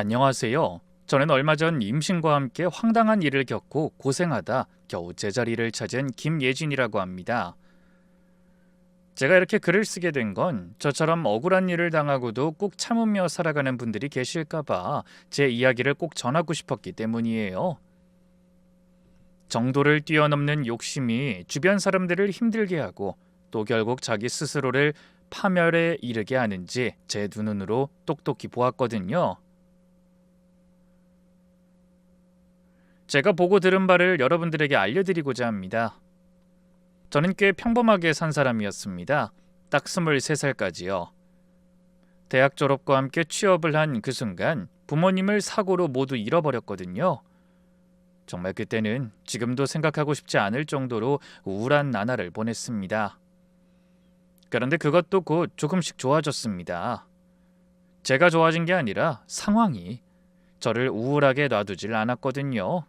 안녕하세요. 저는 얼마 전 임신과 함께 황당한 일을 겪고 고생하다 겨우 제자리를 찾은 김예진이라고 합니다. 제가 이렇게 글을 쓰게 된 건 저처럼 억울한 일을 당하고도 꾹 참으며 살아가는 분들이 계실까봐 제 이야기를 꼭 전하고 싶었기 때문이에요. 정도를 뛰어넘는 욕심이 주변 사람들을 힘들게 하고 또 결국 자기 스스로를 파멸에 이르게 하는지 제 두 눈으로 똑똑히 보았거든요. 제가 보고 들은 바를 여러분들에게 알려드리고자 합니다. 저는 꽤 평범하게 산 사람이었습니다. 딱 23살까지요. 대학 졸업과 함께 취업을 한 그 순간 부모님을 사고로 모두 잃어버렸거든요. 정말 그때는 지금도 생각하고 싶지 않을 정도로 우울한 나날을 보냈습니다. 그런데 그것도 곧 조금씩 좋아졌습니다. 제가 좋아진 게 아니라 상황이 저를 우울하게 놔두질 않았거든요.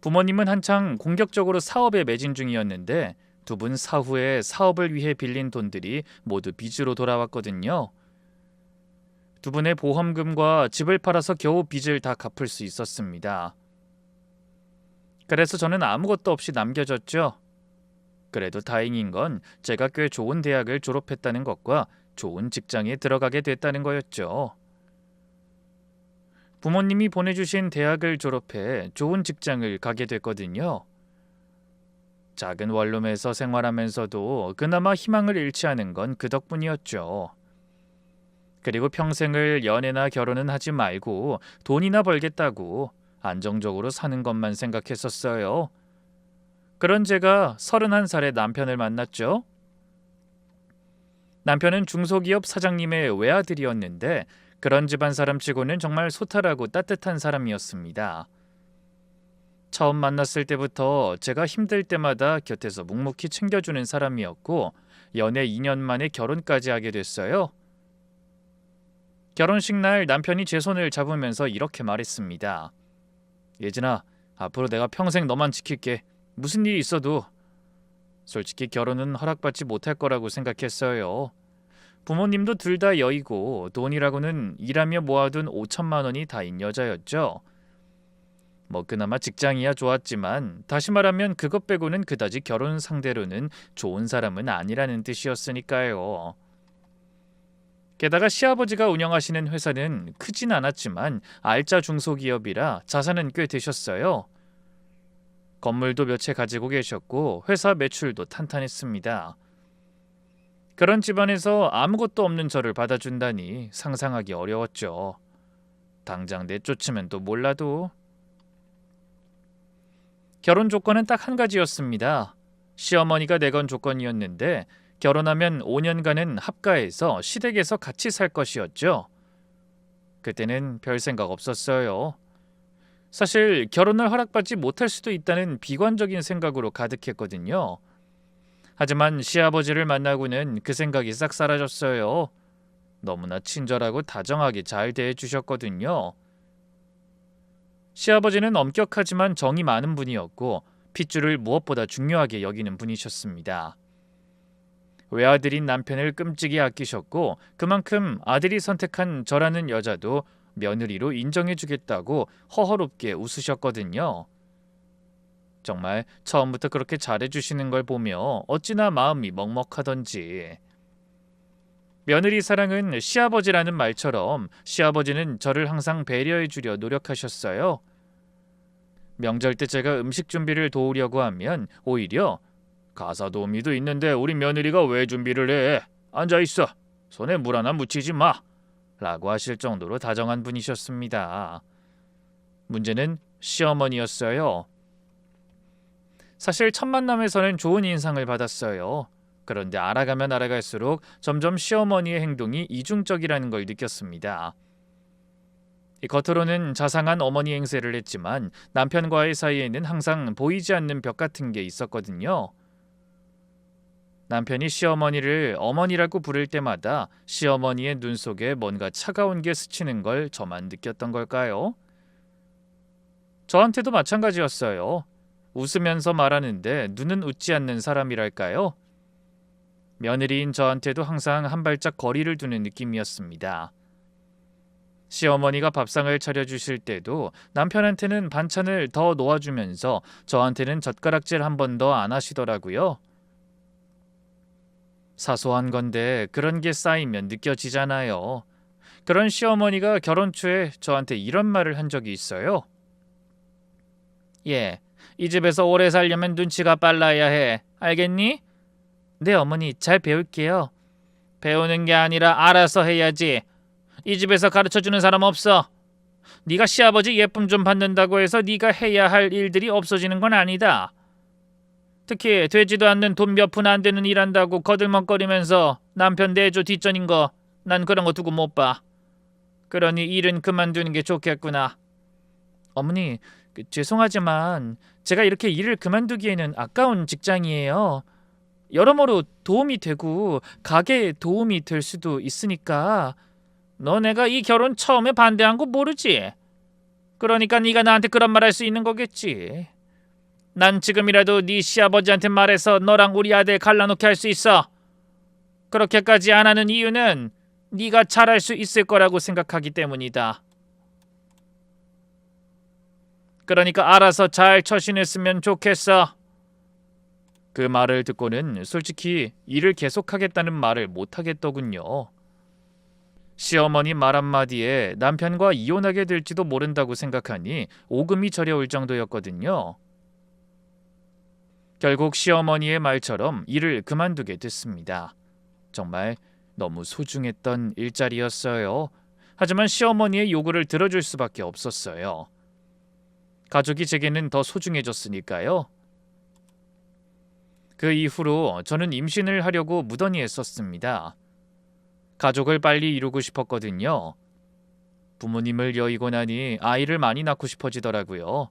부모님은 한창 공격적으로 사업에 매진 중이었는데 두 분 사후에 사업을 위해 빌린 돈들이 모두 빚으로 돌아왔거든요. 두 분의 보험금과 집을 팔아서 겨우 빚을 다 갚을 수 있었습니다. 그래서 저는 아무것도 없이 남겨졌죠. 그래도 다행인 건 제가 꽤 좋은 대학을 졸업했다는 것과 좋은 직장에 들어가게 됐다는 거였죠. 부모님이 보내주신 대학을 졸업해 좋은 직장을 가게 됐거든요. 작은 원룸에서 생활하면서도 그나마 희망을 잃지 않은 건 그 덕분이었죠. 그리고 평생을 연애나 결혼은 하지 말고 돈이나 벌겠다고 안정적으로 사는 것만 생각했었어요. 그런 제가 31살에 남편을 만났죠. 남편은 중소기업 사장님의 외아들이었는데 그런 집안 사람치고는 정말 소탈하고 따뜻한 사람이었습니다. 처음 만났을 때부터 제가 힘들 때마다 곁에서 묵묵히 챙겨주는 사람이었고 연애 2년 만에 결혼까지 하게 됐어요. 결혼식 날 남편이 제 손을 잡으면서 이렇게 말했습니다. 예진아, 앞으로 내가 평생 너만 지킬게. 무슨 일이 있어도. 솔직히 결혼은 허락받지 못할 거라고 생각했어요. 부모님도 둘 다 여이고 돈이라고는 일하며 모아둔 5천만 원이 다인 여자였죠. 뭐 그나마 직장이야 좋았지만 다시 말하면 그것 빼고는 그다지 결혼 상대로는 좋은 사람은 아니라는 뜻이었으니까요. 게다가 시아버지가 운영하시는 회사는 크진 않았지만 알짜 중소기업이라 자산은 꽤 되셨어요. 건물도 몇 채 가지고 계셨고 회사 매출도 탄탄했습니다. 그런 집안에서 아무것도 없는 저를 받아준다니 상상하기 어려웠죠. 당장 내쫓으면 또 몰라도. 결혼 조건은 딱 한 가지였습니다. 시어머니가 내건 조건이었는데 결혼하면 5년간은 합가해서 시댁에서 같이 살 것이었죠. 그때는 별 생각 없었어요. 사실 결혼을 허락받지 못할 수도 있다는 비관적인 생각으로 가득했거든요. 하지만 시아버지를 만나고는 그 생각이 싹 사라졌어요. 너무나 친절하고 다정하게 잘 대해주셨거든요. 시아버지는 엄격하지만 정이 많은 분이었고 핏줄을 무엇보다 중요하게 여기는 분이셨습니다. 외아들인 남편을 끔찍이 아끼셨고 그만큼 아들이 선택한 저라는 여자도 며느리로 인정해주겠다고 허허롭게 웃으셨거든요. 정말 처음부터 그렇게 잘해주시는 걸 보며 어찌나 마음이 먹먹하던지. 며느리 사랑은 시아버지라는 말처럼 시아버지는 저를 항상 배려해주려 노력하셨어요. 명절 때 제가 음식 준비를 도우려고 하면 오히려 가사 도우미도 있는데 우리 며느리가 왜 준비를 해? 앉아있어. 손에 물 하나 묻히지 마. 라고 하실 정도로 다정한 분이셨습니다. 문제는 시어머니였어요. 사실 첫 만남에서는 좋은 인상을 받았어요. 그런데 알아가면 알아갈수록 점점 시어머니의 행동이 이중적이라는 걸 느꼈습니다. 겉으로는 자상한 어머니 행세를 했지만 남편과의 사이에는 항상 보이지 않는 벽 같은 게 있었거든요. 남편이 시어머니를 어머니라고 부를 때마다 시어머니의 눈 속에 뭔가 차가운 게 스치는 걸 저만 느꼈던 걸까요? 저한테도 마찬가지였어요. 웃으면서 말하는데 눈은 웃지 않는 사람이랄까요? 며느리인 저한테도 항상 한 발짝 거리를 두는 느낌이었습니다. 시어머니가 밥상을 차려주실 때도 남편한테는 반찬을 더 놓아주면서 저한테는 젓가락질 한 번 더 안 하시더라고요. 사소한 건데 그런 게 쌓이면 느껴지잖아요. 그런 시어머니가 결혼 초에 저한테 이런 말을 한 적이 있어요. 예, 이 집에서 오래 살려면 눈치가 빨라야 해. 알겠니? 네, 어머니, 잘 배울게요. 배우는 게 아니라 알아서 해야지. 이 집에서 가르쳐주는 사람 없어. 네가 시아버지 예쁨 좀 받는다고 해서 네가 해야 할 일들이 없어지는 건 아니다. 특히 되지도 않는 돈 몇 푼 안 되는 일 한다고 거들먹거리면서 남편 내조 뒷전인 거, 난 그런 거 두고 못 봐. 그러니 일은 그만두는 게 좋겠구나. 어머니, 죄송하지만 제가 이렇게 일을 그만두기에는 아까운 직장이에요. 여러모로 도움이 되고 가게에 도움이 될 수도 있으니까. 너 내가 이 결혼 처음에 반대한 거 모르지? 그러니까 네가 나한테 그런 말 할 수 있는 거겠지. 난 지금이라도 네 시아버지한테 말해서 너랑 우리 아들 갈라놓게 할 수 있어. 그렇게까지 안 하는 이유는 네가 잘할 수 있을 거라고 생각하기 때문이다. 그러니까 알아서 잘 처신했으면 좋겠어. 그 말을 듣고는 솔직히 일을 계속하겠다는 말을 못하겠더군요. 시어머니 말 한마디에 남편과 이혼하게 될지도 모른다고 생각하니 오금이 저려올 정도였거든요. 결국 시어머니의 말처럼 일을 그만두게 됐습니다. 정말 너무 소중했던 일자리였어요. 하지만 시어머니의 요구를 들어줄 수밖에 없었어요. 가족이 제게는 더 소중해졌으니까요. 그 이후로 저는 임신을 하려고 무던히 애썼습니다. 가족을 빨리 이루고 싶었거든요. 부모님을 여의고 나니 아이를 많이 낳고 싶어지더라고요.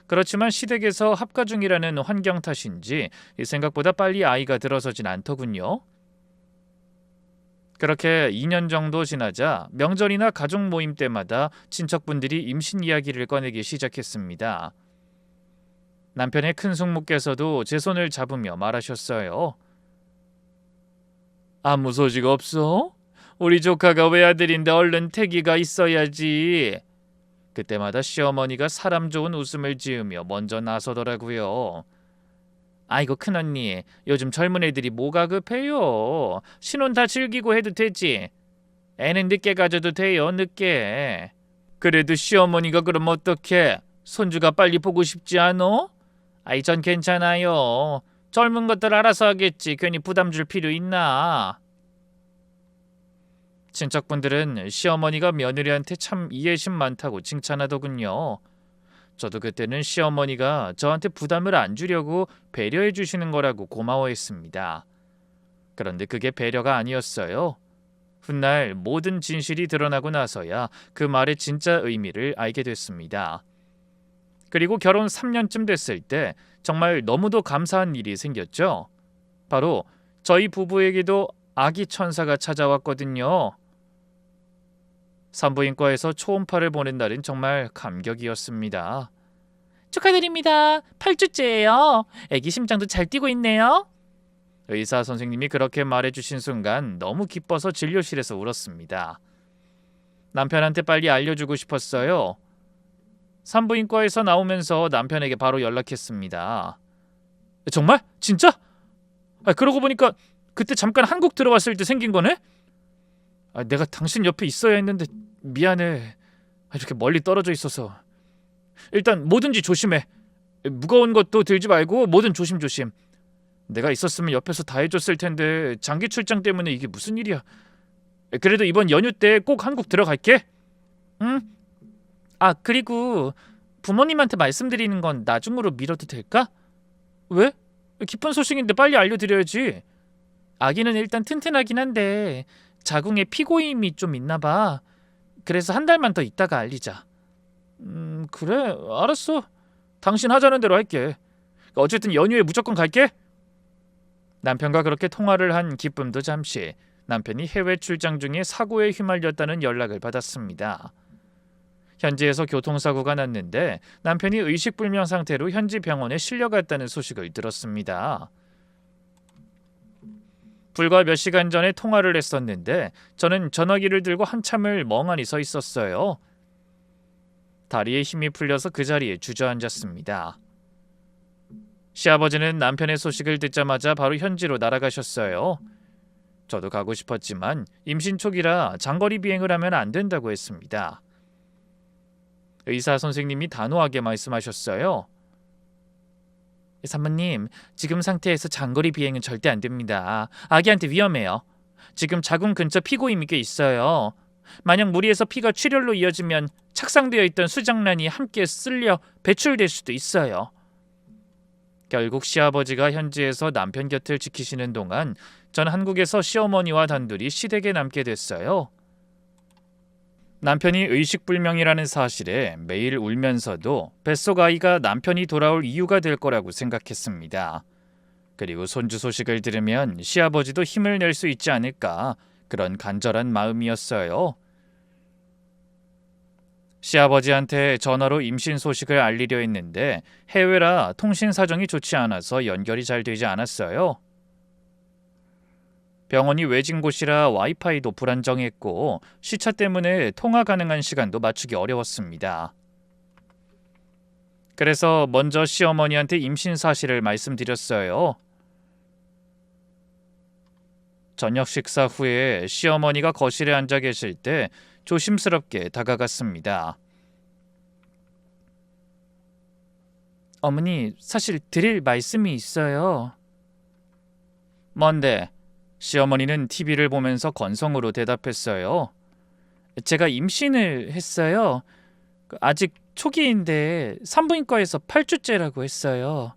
그렇지만 시댁에서 합가 중이라는 환경 탓인지 생각보다 빨리 아이가 들어서진 않더군요. 그렇게 2년 정도 지나자 명절이나 가족 모임 때마다 친척분들이 임신 이야기를 꺼내기 시작했습니다. 남편의 큰 숙모께서도 제 손을 잡으며 말하셨어요. 아무 소식 없어? 우리 조카가 외아들인데 얼른 태기가 있어야지. 그때마다 시어머니가 사람 좋은 웃음을 지으며 먼저 나서더라고요. 아이고 큰언니, 요즘 젊은 애들이 뭐가 급해요. 신혼 다 즐기고 해도 되지. 애는 늦게 가져도 돼요, 늦게. 그래도 시어머니가 그럼 어떡해? 손주가 빨리 보고 싶지 않어? 아이 전 괜찮아요. 젊은 것들 알아서 하겠지. 괜히 부담 줄 필요 있나? 친척분들은 시어머니가 며느리한테 참 이해심 많다고 칭찬하더군요. 저도 그때는 시어머니가 저한테 부담을 안 주려고 배려해 주시는 거라고 고마워했습니다. 그런데 그게 배려가 아니었어요. 훗날 모든 진실이 드러나고 나서야 그 말의 진짜 의미를 알게 됐습니다. 그리고 결혼 3년쯤 됐을 때 정말 너무도 감사한 일이 생겼죠. 바로 저희 부부에게도 아기 천사가 찾아왔거든요. 산부인과에서 초음파를 보낸 날은 정말 감격이었습니다. 축하드립니다. 8주째예요. 아기 심장도 잘 뛰고 있네요. 의사 선생님이 그렇게 말해주신 순간 너무 기뻐서 진료실에서 울었습니다. 남편한테 빨리 알려주고 싶었어요. 산부인과에서 나오면서 남편에게 바로 연락했습니다. 정말? 진짜? 그러고 보니까 그때 잠깐 한국 들어왔을 때 생긴 거네? 내가 당신 옆에 있어야 했는데 미안해. 이렇게 멀리 떨어져 있어서. 일단 뭐든지 조심해. 무거운 것도 들지 말고 뭐든 조심조심. 내가 있었으면 옆에서 다 해줬을 텐데 장기 출장 때문에 이게 무슨 일이야. 그래도 이번 연휴 때 꼭 한국 들어갈게. 응? 그리고 부모님한테 말씀드리는 건 나중으로 미뤄도 될까? 왜? 기쁜 소식인데 빨리 알려드려야지. 아기는 일단 튼튼하긴 한데 자궁에 피고임이 좀 있나 봐. 그래서 한 달만 더 있다가 알리자. 그래, 알았어. 당신 하자는 대로 할게. 어쨌든 연휴에 무조건 갈게. 남편과 그렇게 통화를 한 기쁨도 잠시, 남편이 해외 출장 중에 사고에 휘말렸다는 연락을 받았습니다. 현지에서 교통사고가 났는데 남편이 의식불명 상태로 현지 병원에 실려갔다는 소식을 들었습니다. 불과 몇 시간 전에 통화를 했었는데 저는 전화기를 들고 한참을 멍하니 서 있었어요. 다리에 힘이 풀려서 그 자리에 주저앉았습니다. 시아버지는 남편의 소식을 듣자마자 바로 현지로 날아가셨어요. 저도 가고 싶었지만 임신 초기라 장거리 비행을 하면 안 된다고 했습니다. 의사 선생님이 단호하게 말씀하셨어요. 사모님, 지금 상태에서 장거리 비행은 절대 안 됩니다. 아기한테 위험해요. 지금 자궁 근처 피고임이 꽤 있어요. 만약 무리해서 피가 출혈로 이어지면 착상되어 있던 수정란이 함께 쓸려 배출될 수도 있어요. 결국 시아버지가 현지에서 남편 곁을 지키시는 동안 전 한국에서 시어머니와 단둘이 시댁에 남게 됐어요. 남편이 의식불명이라는 사실에 매일 울면서도 뱃속 아이가 남편이 돌아올 이유가 될 거라고 생각했습니다. 그리고 손주 소식을 들으면 시아버지도 힘을 낼 수 있지 않을까, 그런 간절한 마음이었어요. 시아버지한테 전화로 임신 소식을 알리려 했는데 해외라 통신 사정이 좋지 않아서 연결이 잘 되지 않았어요. 병원이 외진 곳이라 와이파이도 불안정했고 시차 때문에 통화 가능한 시간도 맞추기 어려웠습니다. 그래서 먼저 시어머니한테 임신 사실을 말씀드렸어요. 저녁 식사 후에 시어머니가 거실에 앉아 계실 때 조심스럽게 다가갔습니다. 어머니, 사실 드릴 말씀이 있어요. 뭔데? 시어머니는 TV를 보면서 건성으로 대답했어요. 제가 임신을 했어요. 아직 초기인데 산부인과에서 8주째라고 했어요.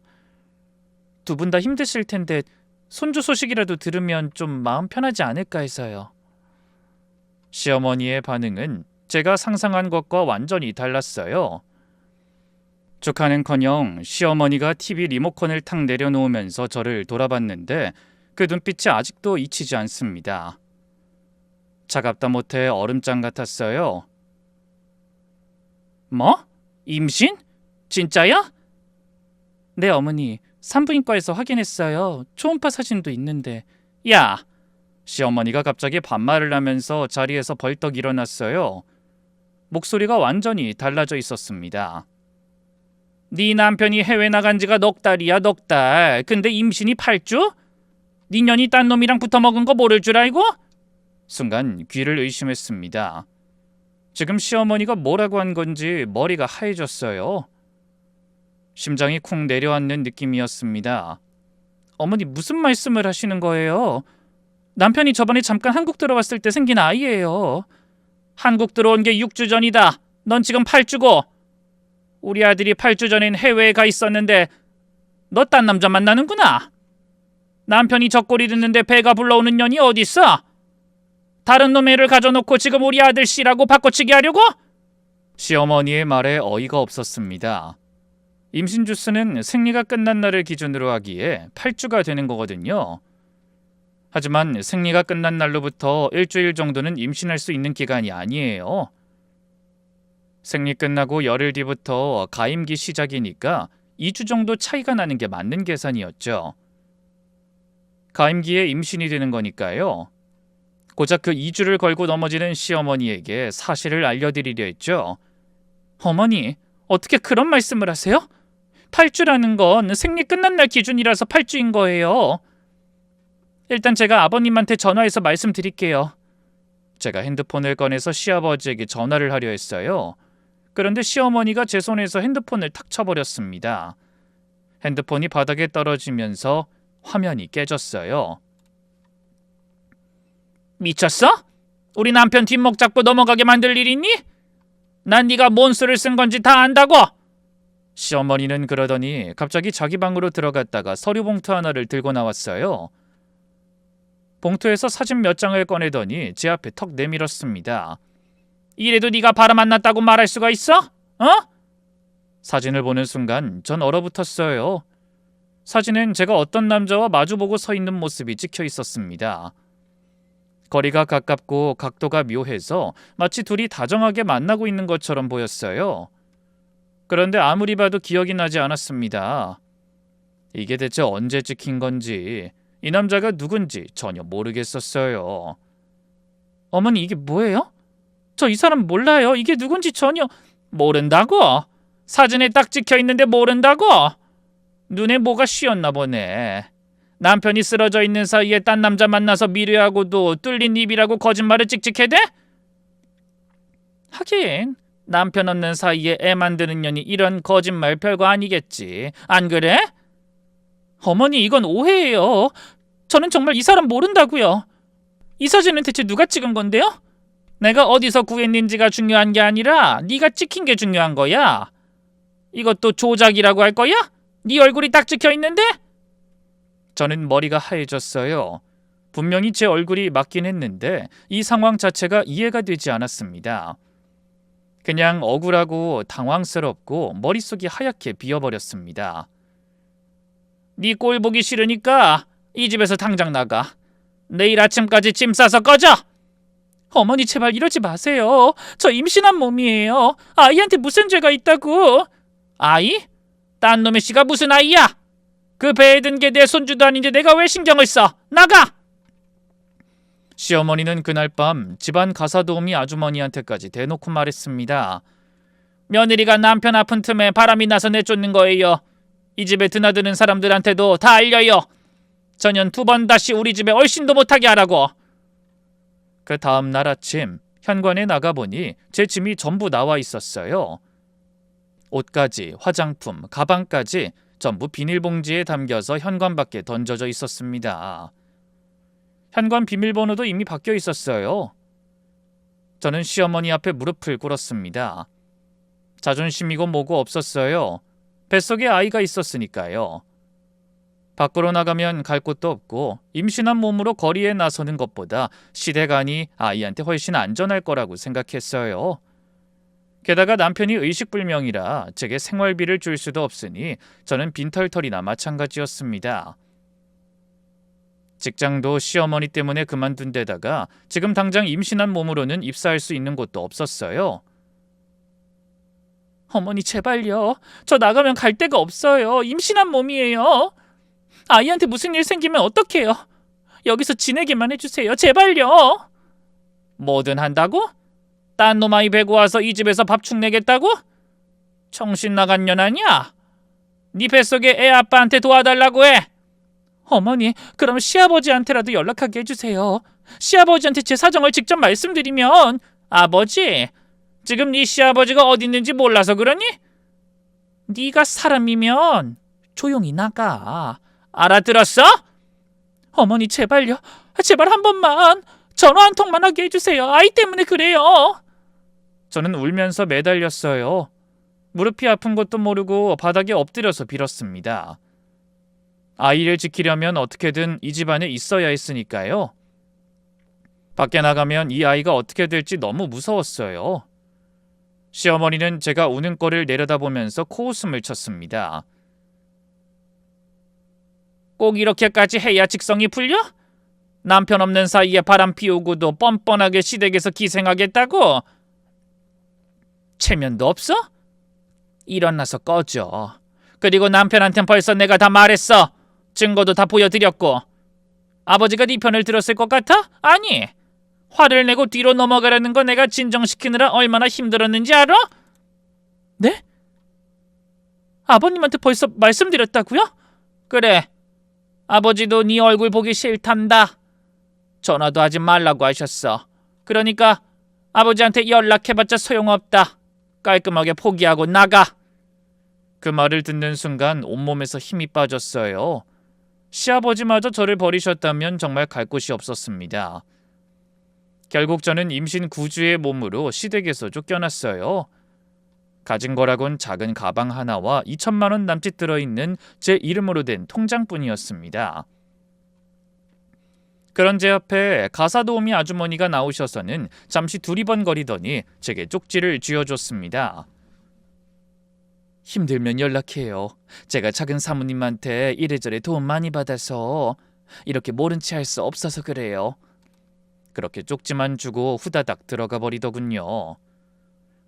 두 분 다 힘드실 텐데 손주 소식이라도 들으면 좀 마음 편하지 않을까 해서요. 시어머니의 반응은 제가 상상한 것과 완전히 달랐어요. 조카는커녕 시어머니가 TV 리모컨을 탁 내려놓으면서 저를 돌아봤는데 그 눈빛이 아직도 잊히지 않습니다. 차갑다 못해 얼음장 같았어요. 뭐? 임신? 진짜야? 네, 어머니. 산부인과에서 확인했어요. 초음파 사진도 있는데. 야! 시어머니가 갑자기 반말을 하면서 자리에서 벌떡 일어났어요. 목소리가 완전히 달라져 있었습니다. 네 남편이 해외 나간 지가 넉 달이야, 넉 달. 근데 임신이 8주? 네 년이 딴 놈이랑 붙어먹은 거 모를 줄 알고? 순간 귀를 의심했습니다. 지금 시어머니가 뭐라고 한 건지 머리가 하얘졌어요. 심장이 쿵 내려앉는 느낌이었습니다. 어머니, 무슨 말씀을 하시는 거예요? 남편이 저번에 잠깐 한국 들어왔을 때 생긴 아이예요. 한국 들어온 게 6주 전이다. 넌 지금 8주고. 우리 아들이 8주 전엔 해외에 가 있었는데 너 딴 남자 만나는구나. 남편이 젖꼬리 듣는데 배가 불러오는 년이 어딨어? 다른 놈 애를 가져놓고 지금 우리 아들 씨라고 바꿔치기 하려고? 시어머니의 말에 어이가 없었습니다. 임신 주스는 생리가 끝난 날을 기준으로 하기에 8주가 되는 거거든요. 하지만 생리가 끝난 날로부터 일주일 정도는 임신할 수 있는 기간이 아니에요. 생리 끝나고 열흘 뒤부터 가임기 시작이니까 2주 정도 차이가 나는 게 맞는 계산이었죠. 가임기에 임신이 되는 거니까요. 고작 그 2주를 걸고 넘어지는 시어머니에게 사실을 알려드리려 했죠. 어머니, 어떻게 그런 말씀을 하세요? 8주라는 건 생리 끝난 날 기준이라서 8주인 거예요. 일단 제가 아버님한테 전화해서 말씀드릴게요. 제가 핸드폰을 꺼내서 시아버지에게 전화를 하려 했어요. 그런데 시어머니가 제 손에서 핸드폰을 탁 쳐버렸습니다. 핸드폰이 바닥에 떨어지면서 화면이 깨졌어요. 미쳤어? 우리 남편 뒷목 잡고 넘어가게 만들 일 있니? 난 네가 뭔 수를 쓴 건지 다 안다고! 시어머니는 그러더니 갑자기 자기 방으로 들어갔다가 서류 봉투 하나를 들고 나왔어요. 봉투에서 사진 몇 장을 꺼내더니 제 앞에 턱 내밀었습니다. 이래도 네가 바람 안 났다고 말할 수가 있어? 어? 사진을 보는 순간 전 얼어붙었어요. 사진엔 제가 어떤 남자와 마주보고 서 있는 모습이 찍혀 있었습니다. 거리가 가깝고 각도가 묘해서 마치 둘이 다정하게 만나고 있는 것처럼 보였어요. 그런데 아무리 봐도 기억이 나지 않았습니다. 이게 대체 언제 찍힌 건지, 이 남자가 누군지 전혀 모르겠었어요. 어머니, 이게 뭐예요? 저 이 사람 몰라요. 이게 누군지 전혀 모른다고? 사진에 딱 찍혀 있는데 모른다고? 눈에 뭐가 씌었나 보네. 남편이 쓰러져 있는 사이에 딴 남자 만나서 미래하고도 뚫린 입이라고 거짓말을 찍찍해대? 하긴 남편 없는 사이에 애 만드는 년이 이런 거짓말 별거 아니겠지. 안 그래? 어머니, 이건 오해예요. 저는 정말 이 사람 모른다고요. 이 사진은 대체 누가 찍은 건데요? 내가 어디서 구했는지가 중요한 게 아니라 네가 찍힌 게 중요한 거야. 이것도 조작이라고 할 거야? 네 얼굴이 딱 찍혀 있는데? 저는 머리가 하얘졌어요. 분명히 제 얼굴이 맞긴 했는데 이 상황 자체가 이해가 되지 않았습니다. 그냥 억울하고 당황스럽고 머릿속이 하얗게 비어버렸습니다. 네 꼴 보기 싫으니까 이 집에서 당장 나가. 내일 아침까지 짐 싸서 꺼져! 어머니, 제발 이러지 마세요. 저 임신한 몸이에요. 아이한테 무슨 죄가 있다고. 아이? 딴 놈의 씨가 무슨 아이야? 그 배에 든 게 내 손주도 아닌데 내가 왜 신경을 써? 나가! 시어머니는 그날 밤 집안 가사도우미 아주머니한테까지 대놓고 말했습니다. 며느리가 남편 아픈 틈에 바람이 나서 내쫓는 거예요. 이 집에 드나드는 사람들한테도 다 알려요. 전년 2번 다시 우리 집에 얼씬도 못하게 하라고. 그 다음 날 아침 현관에 나가보니 제 짐이 전부 나와 있었어요. 옷까지, 화장품, 가방까지 전부 비닐봉지에 담겨서 현관 밖에 던져져 있었습니다. 현관 비밀번호도 이미 바뀌어 있었어요. 저는 시어머니 앞에 무릎을 꿇었습니다. 자존심이고 뭐고 없었어요. 뱃속에 아이가 있었으니까요. 밖으로 나가면 갈 곳도 없고 임신한 몸으로 거리에 나서는 것보다 시댁안이 아이한테 훨씬 안전할 거라고 생각했어요. 게다가 남편이 의식불명이라 제게 생활비를 줄 수도 없으니 저는 빈털털이나 마찬가지였습니다. 직장도 시어머니 때문에 그만둔 데다가 지금 당장 임신한 몸으로는 입사할 수 있는 곳도 없었어요. 어머니, 제발요. 저 나가면 갈 데가 없어요. 임신한 몸이에요. 아이한테 무슨 일 생기면 어떡해요? 여기서 지내기만 해주세요. 제발요. 뭐든 한다고? 딴 놈 아이 베고 와서 이 집에서 밥축 내겠다고? 정신 나간 년 아니야? 네 뱃속에 애 아빠한테 도와달라고 해. 어머니, 그럼 시아버지한테라도 연락하게 해주세요. 시아버지한테 제 사정을 직접 말씀드리면. 아버지, 지금 네 시아버지가 어디 있는지 몰라서 그러니? 네가 사람이면 조용히 나가. 알아들었어? 어머니, 제발요. 제발 한 번만 전화 한 통만 하게 해주세요. 아이 때문에 그래요. 저는 울면서 매달렸어요. 무릎이 아픈 것도 모르고 바닥에 엎드려서 빌었습니다. 아이를 지키려면 어떻게든 이 집안에 있어야 했으니까요. 밖에 나가면 이 아이가 어떻게 될지 너무 무서웠어요. 시어머니는 제가 우는 꼴을 내려다보면서 코웃음을 쳤습니다. 꼭 이렇게까지 해야 직성이 풀려? 남편 없는 사이에 바람 피우고도 뻔뻔하게 시댁에서 기생하겠다고? 체면도 없어? 일어나서 꺼져. 그리고 남편한텐 벌써 내가 다 말했어. 증거도 다 보여드렸고. 아버지가 네 편을 들었을 것 같아? 아니. 화를 내고 뒤로 넘어가려는 거 내가 진정시키느라 얼마나 힘들었는지 알아? 네? 아버님한테 벌써 말씀드렸다고요? 그래. 아버지도 네 얼굴 보기 싫단다. 전화도 하지 말라고 하셨어. 그러니까 아버지한테 연락해봤자 소용없다. 깔끔하게 포기하고 나가. 그 말을 듣는 순간 온몸에서 힘이 빠졌어요. 시아버지마저 저를 버리셨다면 정말 갈 곳이 없었습니다. 결국 저는 임신 9주의 몸으로 시댁에서 쫓겨났어요. 가진 거라곤 작은 가방 하나와 2천만 원 남짓 들어있는 제 이름으로 된 통장뿐이었습니다. 그런 제 앞에 가사도우미 아주머니가 나오셔서는 잠시 두리번거리더니 제게 쪽지를 쥐어줬습니다. 힘들면 연락해요. 제가 작은 사모님한테 이래저래 도움 많이 받아서 이렇게 모른 체 할 수 없어서 그래요. 그렇게 쪽지만 주고 후다닥 들어가 버리더군요.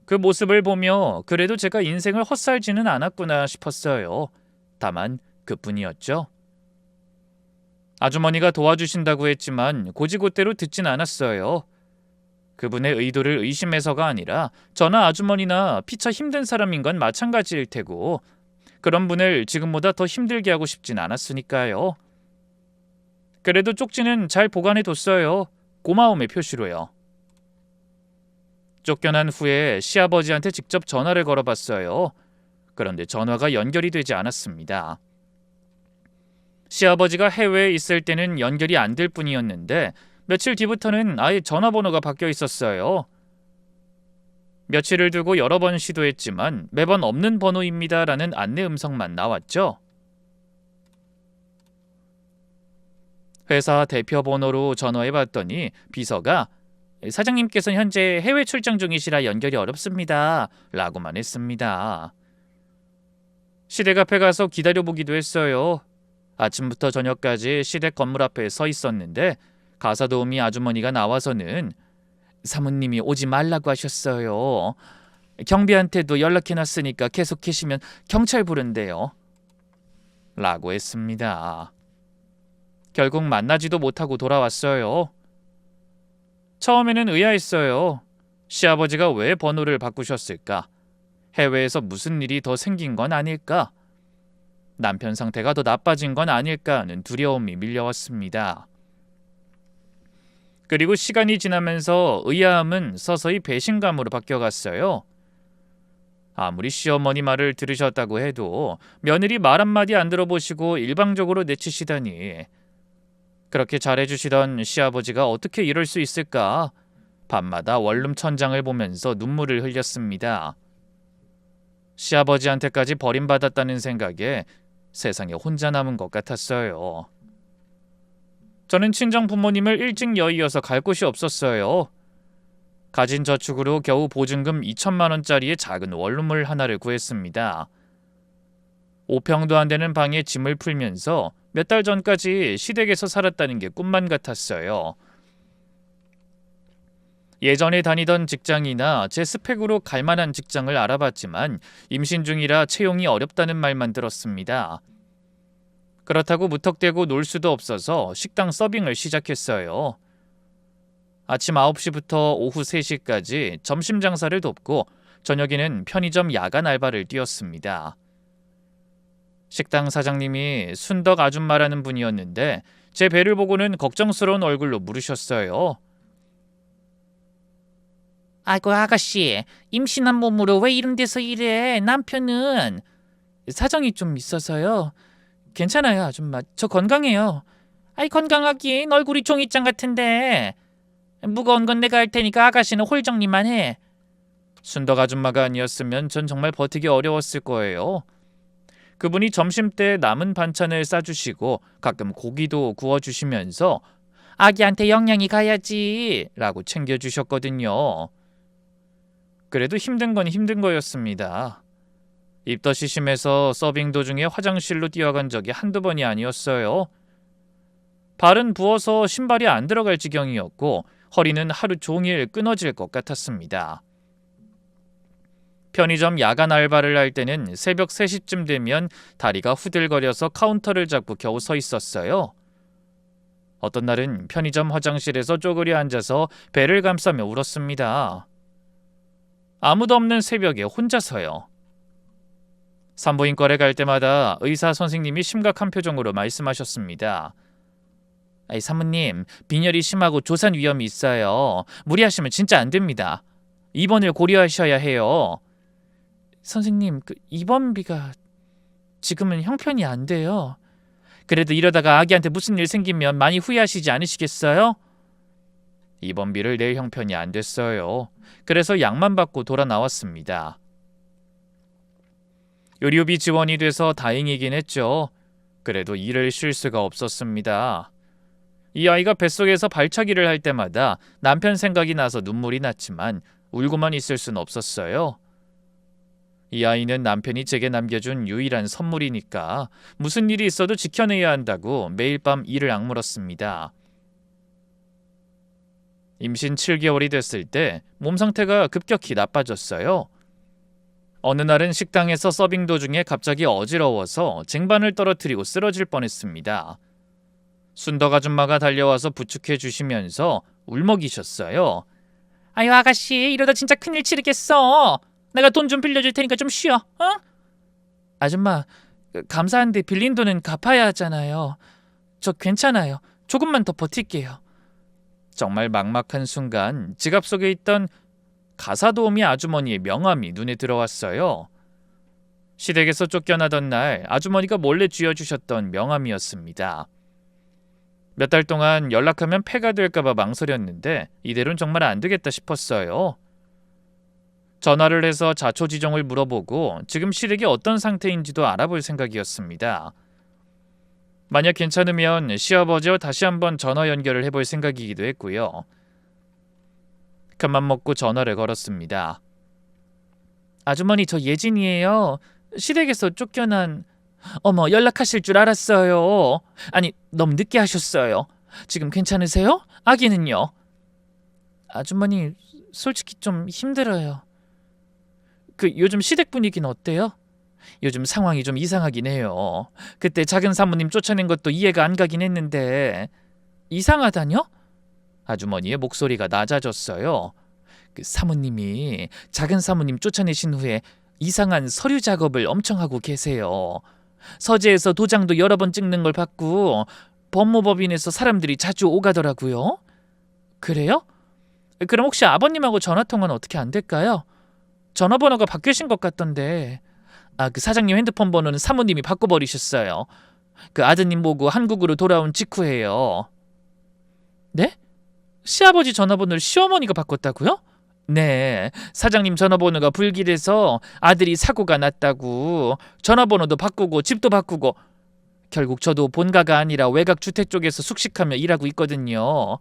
그 모습을 보며 그래도 제가 인생을 헛살지는 않았구나 싶었어요. 다만 그뿐이었죠. 아주머니가 도와주신다고 했지만 고지고대로 듣진 않았어요. 그분의 의도를 의심해서가 아니라 저나 아주머니나 피차 힘든 사람인 건 마찬가지일 테고 그런 분을 지금보다 더 힘들게 하고 싶진 않았으니까요. 그래도 쪽지는 잘 보관해뒀어요. 고마움의 표시로요. 쫓겨난 후에 시아버지한테 직접 전화를 걸어봤어요. 그런데 전화가 연결이 되지 않았습니다. 시아버지가 해외에 있을 때는 연결이 안 될 뿐이었는데 며칠 뒤부터는 아예 전화번호가 바뀌어 있었어요. 며칠을 두고 여러 번 시도했지만 매번 없는 번호입니다라는 안내 음성만 나왔죠. 회사 대표 번호로 전화해봤더니 비서가 사장님께서는 현재 해외 출장 중이시라 연결이 어렵습니다 라고만 했습니다. 시댁 앞에 가서 기다려보기도 했어요. 아침부터 저녁까지 시댁 건물 앞에 서 있었는데 가사도우미 아주머니가 나와서는 사모님이 오지 말라고 하셨어요. 경비한테도 연락해놨으니까 계속 계시면 경찰 부른대요. 라고 했습니다. 결국 만나지도 못하고 돌아왔어요. 처음에는 의아했어요. 시아버지가 왜 번호를 바꾸셨을까? 해외에서 무슨 일이 더 생긴 건 아닐까? 남편 상태가 더 나빠진 건 아닐까 하는 두려움이 밀려왔습니다. 그리고 시간이 지나면서 의아함은 서서히 배신감으로 바뀌어갔어요. 아무리 시어머니 말을 들으셨다고 해도 며느리 말 한마디 안 들어보시고 일방적으로 내치시다니. 그렇게 잘해주시던 시아버지가 어떻게 이럴 수 있을까? 밤마다 원룸 천장을 보면서 눈물을 흘렸습니다. 시아버지한테까지 버림받았다는 생각에 세상에 혼자 남은 것 같았어요. 저는 친정 부모님을 일찍 여의어서 갈 곳이 없었어요. 가진 저축으로 겨우 보증금 2천만 원짜리의 작은 원룸을 하나를 구했습니다. 5평도 안 되는 방에 짐을 풀면서 몇 달 전까지 시댁에서 살았다는 게 꿈만 같았어요. 예전에 다니던 직장이나 제 스펙으로 갈 만한 직장을 알아봤지만 임신 중이라 채용이 어렵다는 말만 들었습니다. 그렇다고 무턱대고 놀 수도 없어서 식당 서빙을 시작했어요. 아침 9시부터 오후 3시까지 점심 장사를 돕고 저녁에는 편의점 야간 알바를 뛰었습니다. 식당 사장님이 순덕 아줌마라는 분이었는데 제 배를 보고는 걱정스러운 얼굴로 물으셨어요. 아이고 아가씨, 임신한 몸으로 왜 이런 데서 일해? 남편은 사정이 좀 있어서요. 괜찮아요 아줌마, 저 건강해요. 아이 건강하긴 얼굴이 종이장 같은데. 무거운 건 내가 할 테니까 아가씨는 홀 정리만 해. 순덕 아줌마가 아니었으면 전 정말 버티기 어려웠을 거예요. 그분이 점심때 남은 반찬을 싸주시고 가끔 고기도 구워주시면서 아기한테 영양이 가야지 라고 챙겨주셨거든요. 그래도 힘든 건 힘든 거였습니다. 입덧이 심해서 서빙 도중에 화장실로 뛰어간 적이 한두 번이 아니었어요. 발은 부어서 신발이 안 들어갈 지경이었고 허리는 하루 종일 끊어질 것 같았습니다. 편의점 야간 알바를 할 때는 새벽 3시쯤 되면 다리가 후들거려서 카운터를 잡고 겨우 서 있었어요. 어떤 날은 편의점 화장실에서 쪼그려 앉아서 배를 감싸며 울었습니다. 아무도 없는 새벽에 혼자서요. 산부인과에 갈 때마다 의사 선생님이 심각한 표정으로 말씀하셨습니다. 아이 사모님, 빈혈이 심하고 조산 위험이 있어요. 무리하시면 진짜 안 됩니다. 입원을 고려하셔야 해요. 선생님, 그 입원비가 지금은 형편이 안 돼요. 그래도 이러다가 아기한테 무슨 일 생기면 많이 후회하시지 않으시겠어요? 입원비를 낼 형편이 안 됐어요. 그래서 약만 받고 돌아 나왔습니다. 의료비 지원이 돼서 다행이긴 했죠. 그래도 일을 쉴 수가 없었습니다. 이 아이가 뱃속에서 발차기를 할 때마다 남편 생각이 나서 눈물이 났지만 울고만 있을 순 없었어요. 이 아이는 남편이 제게 남겨준 유일한 선물이니까 무슨 일이 있어도 지켜내야 한다고 매일 밤 이를 악물었습니다. 임신 7개월이 됐을 때 몸 상태가 급격히 나빠졌어요. 어느 날은 식당에서 서빙 도중에 갑자기 어지러워서 쟁반을 떨어뜨리고 쓰러질 뻔했습니다. 순덕 아줌마가 달려와서 부축해 주시면서 울먹이셨어요. 아유 아가씨, 이러다 진짜 큰일 치르겠어. 내가 돈 좀 빌려줄 테니까 좀 쉬어. 어? 아줌마, 감사한데 빌린 돈은 갚아야 하잖아요. 저 괜찮아요. 조금만 더 버틸게요. 정말 막막한 순간 지갑 속에 있던 가사도우미 아주머니의 명함이 눈에 들어왔어요. 시댁에서 쫓겨나던 날 아주머니가 몰래 쥐어주셨던 명함이었습니다. 몇 달 동안 연락하면 폐가 될까봐 망설였는데 이대로는 정말 안 되겠다 싶었어요. 전화를 해서 자초지종을 물어보고 지금 시댁이 어떤 상태인지도 알아볼 생각이었습니다. 만약 괜찮으면 시아버지와 다시 한번 전화 연결을 해볼 생각이기도 했고요. 큰맘 먹고 전화를 걸었습니다. 아주머니, 저 예진이에요. 시댁에서 쫓겨난... 어머, 연락하실 줄 알았어요. 아니, 너무 늦게 하셨어요. 지금 괜찮으세요? 아기는요? 아주머니, 솔직히 좀 힘들어요. 요즘 시댁 분위기는 어때요? 요즘 상황이 좀 이상하긴 해요. 그때 작은 사모님 쫓아낸 것도 이해가 안 가긴 했는데. 이상하다뇨? 아주머니의 목소리가 낮아졌어요. 사모님이 작은 사모님 쫓아내신 후에 이상한 서류 작업을 엄청 하고 계세요. 서재에서 도장도 여러 번 찍는 걸 봤고 법무법인에서 사람들이 자주 오가더라고요. 그래요? 그럼 혹시 아버님하고 전화통화는 어떻게 안 될까요? 전화번호가 바뀌신 것 같던데. 그 사장님 핸드폰 번호는 사모님이 바꿔버리셨어요. 아드님 보고 한국으로 돌아온 직후에요. 네? 시아버지 전화번호를 시어머니가 바꿨다고요? 네, 사장님 전화번호가 불길해서 아들이 사고가 났다고 전화번호도 바꾸고 집도 바꾸고. 결국 저도 본가가 아니라 외곽 주택 쪽에서 숙식하며 일하고 있거든요.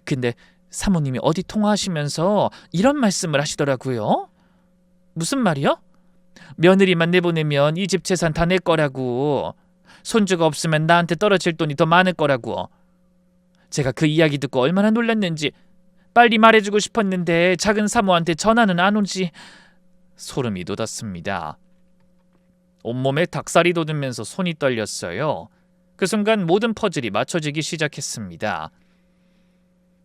근데 사모님이 어디 통화하시면서 이런 말씀을 하시더라고요. 무슨 말이요? 며느리만 내보내면 이 집 재산 다 낼 거라고. 손주가 없으면 나한테 떨어질 돈이 더 많을 거라고. 제가 그 이야기 듣고 얼마나 놀랐는지. 빨리 말해주고 싶었는데 작은 사모한테 전화는 안 오지. 소름이 돋았습니다. 온몸에 닭살이 돋으면서 손이 떨렸어요. 그 순간 모든 퍼즐이 맞춰지기 시작했습니다.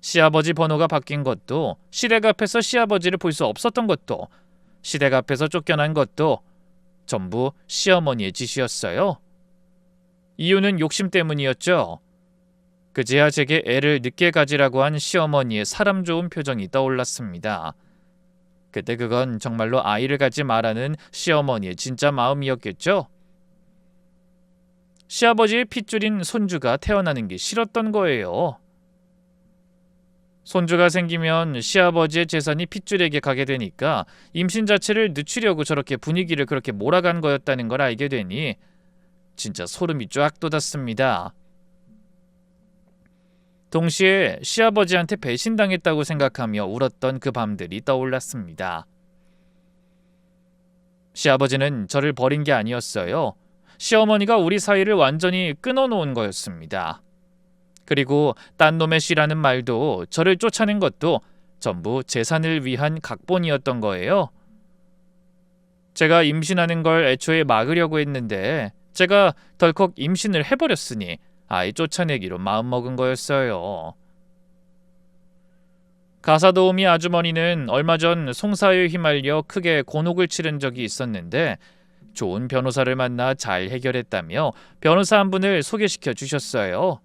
시아버지 번호가 바뀐 것도, 시댁 앞에서 시아버지를 볼 수 없었던 것도, 시댁 앞에서 쫓겨난 것도 전부 시어머니의 짓이었어요. 이유는 욕심 때문이었죠. 그제야 제게 애를 늦게 가지라고 한 시어머니의 사람 좋은 표정이 떠올랐습니다. 그때 그건 정말로 아이를 갖지 말라는 시어머니의 진짜 마음이었겠죠? 시아버지의 핏줄인 손주가 태어나는 게 싫었던 거예요. 손주가 생기면 시아버지의 재산이 핏줄에게 가게 되니까 임신 자체를 늦추려고 저렇게 분위기를 그렇게 몰아간 거였다는 걸 알게 되니 진짜 소름이 쫙 돋았습니다. 동시에 시아버지한테 배신당했다고 생각하며 울었던 그 밤들이 떠올랐습니다. 시아버지는 저를 버린 게 아니었어요. 시어머니가 우리 사이를 완전히 끊어놓은 거였습니다. 그리고 딴 놈의 씨라는 말도 저를 쫓아낸 것도 전부 재산을 위한 각본이었던 거예요. 제가 임신하는 걸 애초에 막으려고 했는데 제가 덜컥 임신을 해버렸으니 아이 쫓아내기로 마음먹은 거였어요. 가사도우미 아주머니는 얼마 전 송사에 휘말려 크게 곤혹을 치른 적이 있었는데 좋은 변호사를 만나 잘 해결했다며 변호사 한 분을 소개시켜 주셨어요.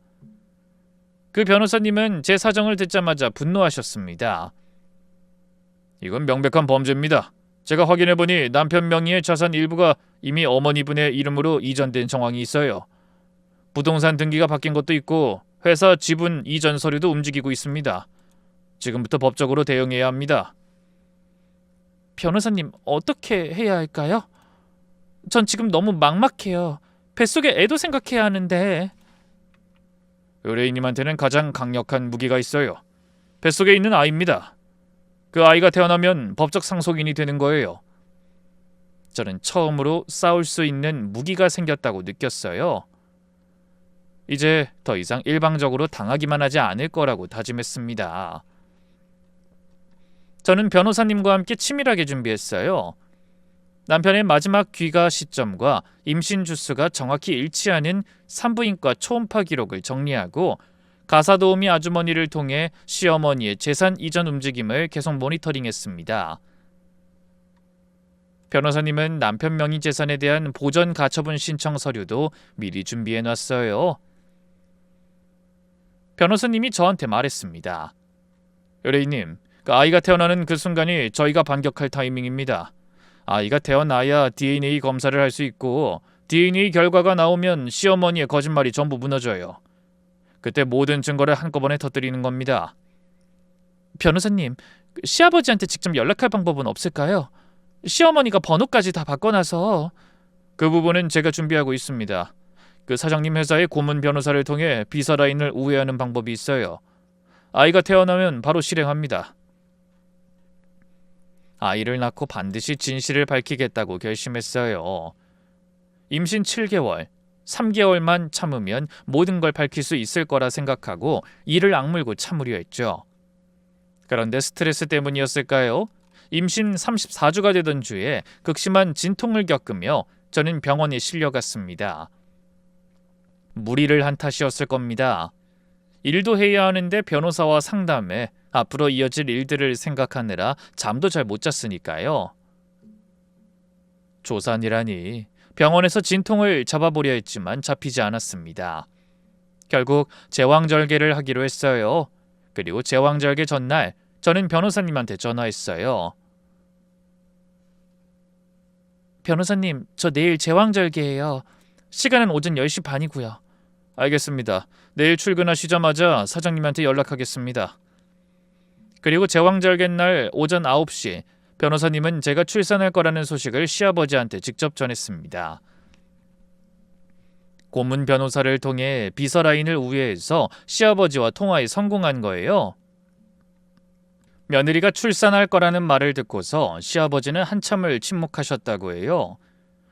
그 변호사님은 제 사정을 듣자마자 분노하셨습니다. 이건 명백한 범죄입니다. 제가 확인해보니 남편 명의의 자산 일부가 이미 어머니분의 이름으로 이전된 정황이 있어요. 부동산 등기가 바뀐 것도 있고 회사 지분 이전 서류도 움직이고 있습니다. 지금부터 법적으로 대응해야 합니다. 변호사님, 어떻게 해야 할까요? 전 지금 너무 막막해요. 뱃속에 애도 생각해야 하는데. 의뢰인님한테는 가장 강력한 무기가 있어요. 뱃속에 있는 아이입니다. 그 아이가 태어나면 법적 상속인이 되는 거예요. 저는 처음으로 싸울 수 있는 무기가 생겼다고 느꼈어요. 이제 더 이상 일방적으로 당하기만 하지 않을 거라고 다짐했습니다. 저는 변호사님과 함께 치밀하게 준비했어요. 남편의 마지막 귀가 시점과 임신 주수가 정확히 일치하는 산부인과 초음파 기록을 정리하고 가사도우미 아주머니를 통해 시어머니의 재산 이전 움직임을 계속 모니터링했습니다. 변호사님은 남편 명의 재산에 대한 보전 가처분 신청 서류도 미리 준비해놨어요. 변호사님이 저한테 말했습니다. 의뢰인님, 아이가 태어나는 그 순간이 저희가 반격할 타이밍입니다. 아이가 태어나야 DNA 검사를 할 수 있고 DNA 결과가 나오면 시어머니의 거짓말이 전부 무너져요. 그때 모든 증거를 한꺼번에 터뜨리는 겁니다. 변호사님, 시아버지한테 직접 연락할 방법은 없을까요? 시어머니가 번호까지 다 바꿔놔서. 그 부분은 제가 준비하고 있습니다. 그 사장님 회사의 고문 변호사를 통해 비서 라인을 우회하는 방법이 있어요. 아이가 태어나면 바로 실행합니다. 아이를 낳고 반드시 진실을 밝히겠다고 결심했어요. 임신 7개월, 3개월만 참으면 모든 걸 밝힐 수 있을 거라 생각하고 이를 악물고 참으려 했죠. 그런데 스트레스 때문이었을까요? 임신 34주가 되던 주에 극심한 진통을 겪으며 저는 병원에 실려갔습니다. 무리를 한 탓이었을 겁니다. 일도 해야 하는데 변호사와 상담해 앞으로 이어질 일들을 생각하느라 잠도 잘 못 잤으니까요. 조산이라니. 병원에서 진통을 잡아보려 했지만 잡히지 않았습니다. 결국 제왕절개를 하기로 했어요. 그리고 제왕절개 전날 저는 변호사님한테 전화했어요. 변호사님, 저 내일 제왕절개예요. 시간은 오전 10시 반이고요. 알겠습니다. 내일 출근하시자마자 사장님한테 연락하겠습니다. 그리고 제왕절개 날 오전 9시 변호사님은 제가 출산할 거라는 소식을 시아버지한테 직접 전했습니다. 고문 변호사를 통해 비서 라인을 우회해서 시아버지와 통화에 성공한 거예요. 며느리가 출산할 거라는 말을 듣고서 시아버지는 한참을 침묵하셨다고 해요.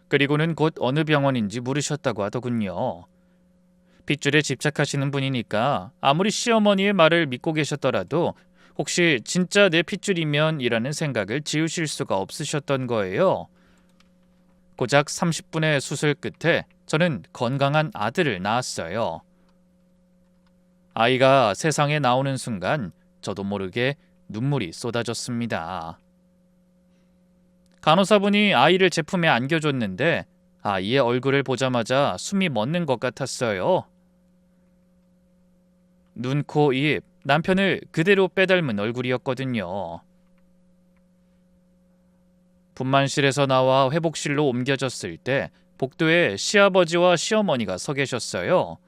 그리고는 곧 어느 병원인지 물으셨다고 하더군요. 핏줄에 집착하시는 분이니까 아무리 시어머니의 말을 믿고 계셨더라도 혹시 진짜 내 핏줄이면 이라는 생각을 지우실 수가 없으셨던 거예요. 고작 30분의 수술 끝에 저는 건강한 아들을 낳았어요. 아이가 세상에 나오는 순간 저도 모르게 눈물이 쏟아졌습니다. 간호사분이 아이를 제품에 안겨줬는데 아이의 얼굴을 보자마자 숨이 멎는 것 같았어요. 눈, 코, 입, 남편을 그대로 빼닮은 얼굴이었거든요. 분만실에서 나와 회복실로 옮겨졌을 때 복도에 시아버지와 시어머니가 서 계셨어요.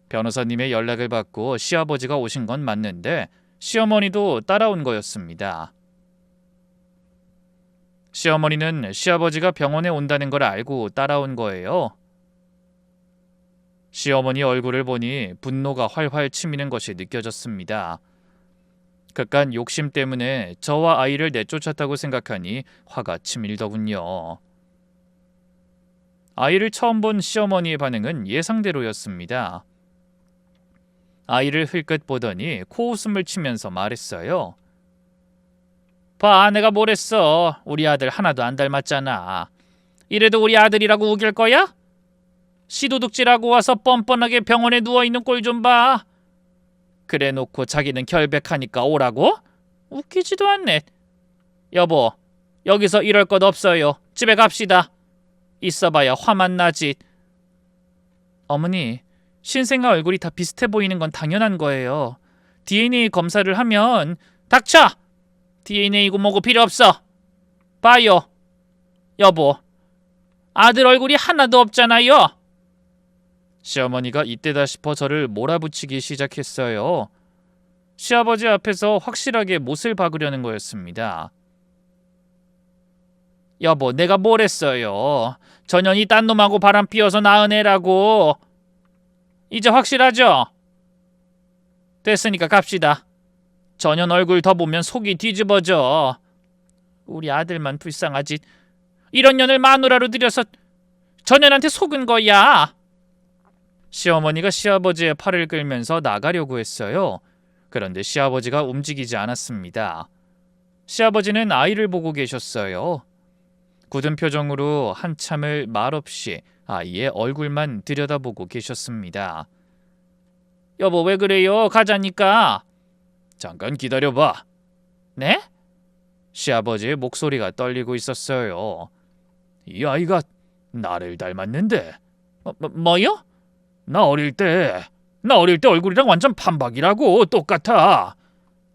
변호사님의 연락을 받고 시아버지가 오신 건 맞는데 시어머니도 따라온 거였습니다. 시어머니는 시아버지가 병원에 온다는 걸 알고 따라온 거예요. 시어머니 얼굴을 보니 분노가 활활 치미는 것이 느껴졌습니다. 그깟 욕심 때문에 저와 아이를 내쫓았다고 생각하니 화가 치밀더군요. 아이를 처음 본 시어머니의 반응은 예상대로였습니다. 아이를 흘끗 보더니 코웃음을 치면서 말했어요. 봐, 내가 뭘 했어. 우리 아들 하나도 안 닮았잖아. 이래도 우리 아들이라고 우길 거야? 시도둑질하고 와서 뻔뻔하게 병원에 누워있는 꼴 좀 봐. 그래 놓고 자기는 결백하니까 오라고? 웃기지도 않네. 여보, 여기서 이럴 것 없어요. 집에 갑시다. 있어봐야 화만 나지. 어머니, 신생아 얼굴이 다 비슷해 보이는 건 당연한 거예요. DNA 검사를 하면. 닥쳐! DNA고 뭐고 필요 없어. 봐요. 여보, 아들 얼굴이 하나도 없잖아요. 시어머니가 이때다 싶어 저를 몰아붙이기 시작했어요. 시아버지 앞에서 확실하게 못을 박으려는 거였습니다. 여보, 내가 뭘 했어요. 전현이 딴 놈하고 바람 피워서 낳은 애라고. 이제 확실하죠? 됐으니까 갑시다. 전현 얼굴 더 보면 속이 뒤집어져. 우리 아들만 불쌍하지. 이런 년을 마누라로 들여서 전현한테 속은 거야. 시어머니가 시아버지의 팔을 끌면서 나가려고 했어요. 그런데 시아버지가 움직이지 않았습니다. 시아버지는 아이를 보고 계셨어요. 굳은 표정으로 한참을 말없이 아이의 얼굴만 들여다보고 계셨습니다. 여보, 왜 그래요? 가자니까. 잠깐 기다려봐. 네? 시아버지의 목소리가 떨리고 있었어요. 이 아이가 나를 닮았는데. 뭐요? 나 어릴 때 얼굴이랑 완전 판박이라고. 똑같아.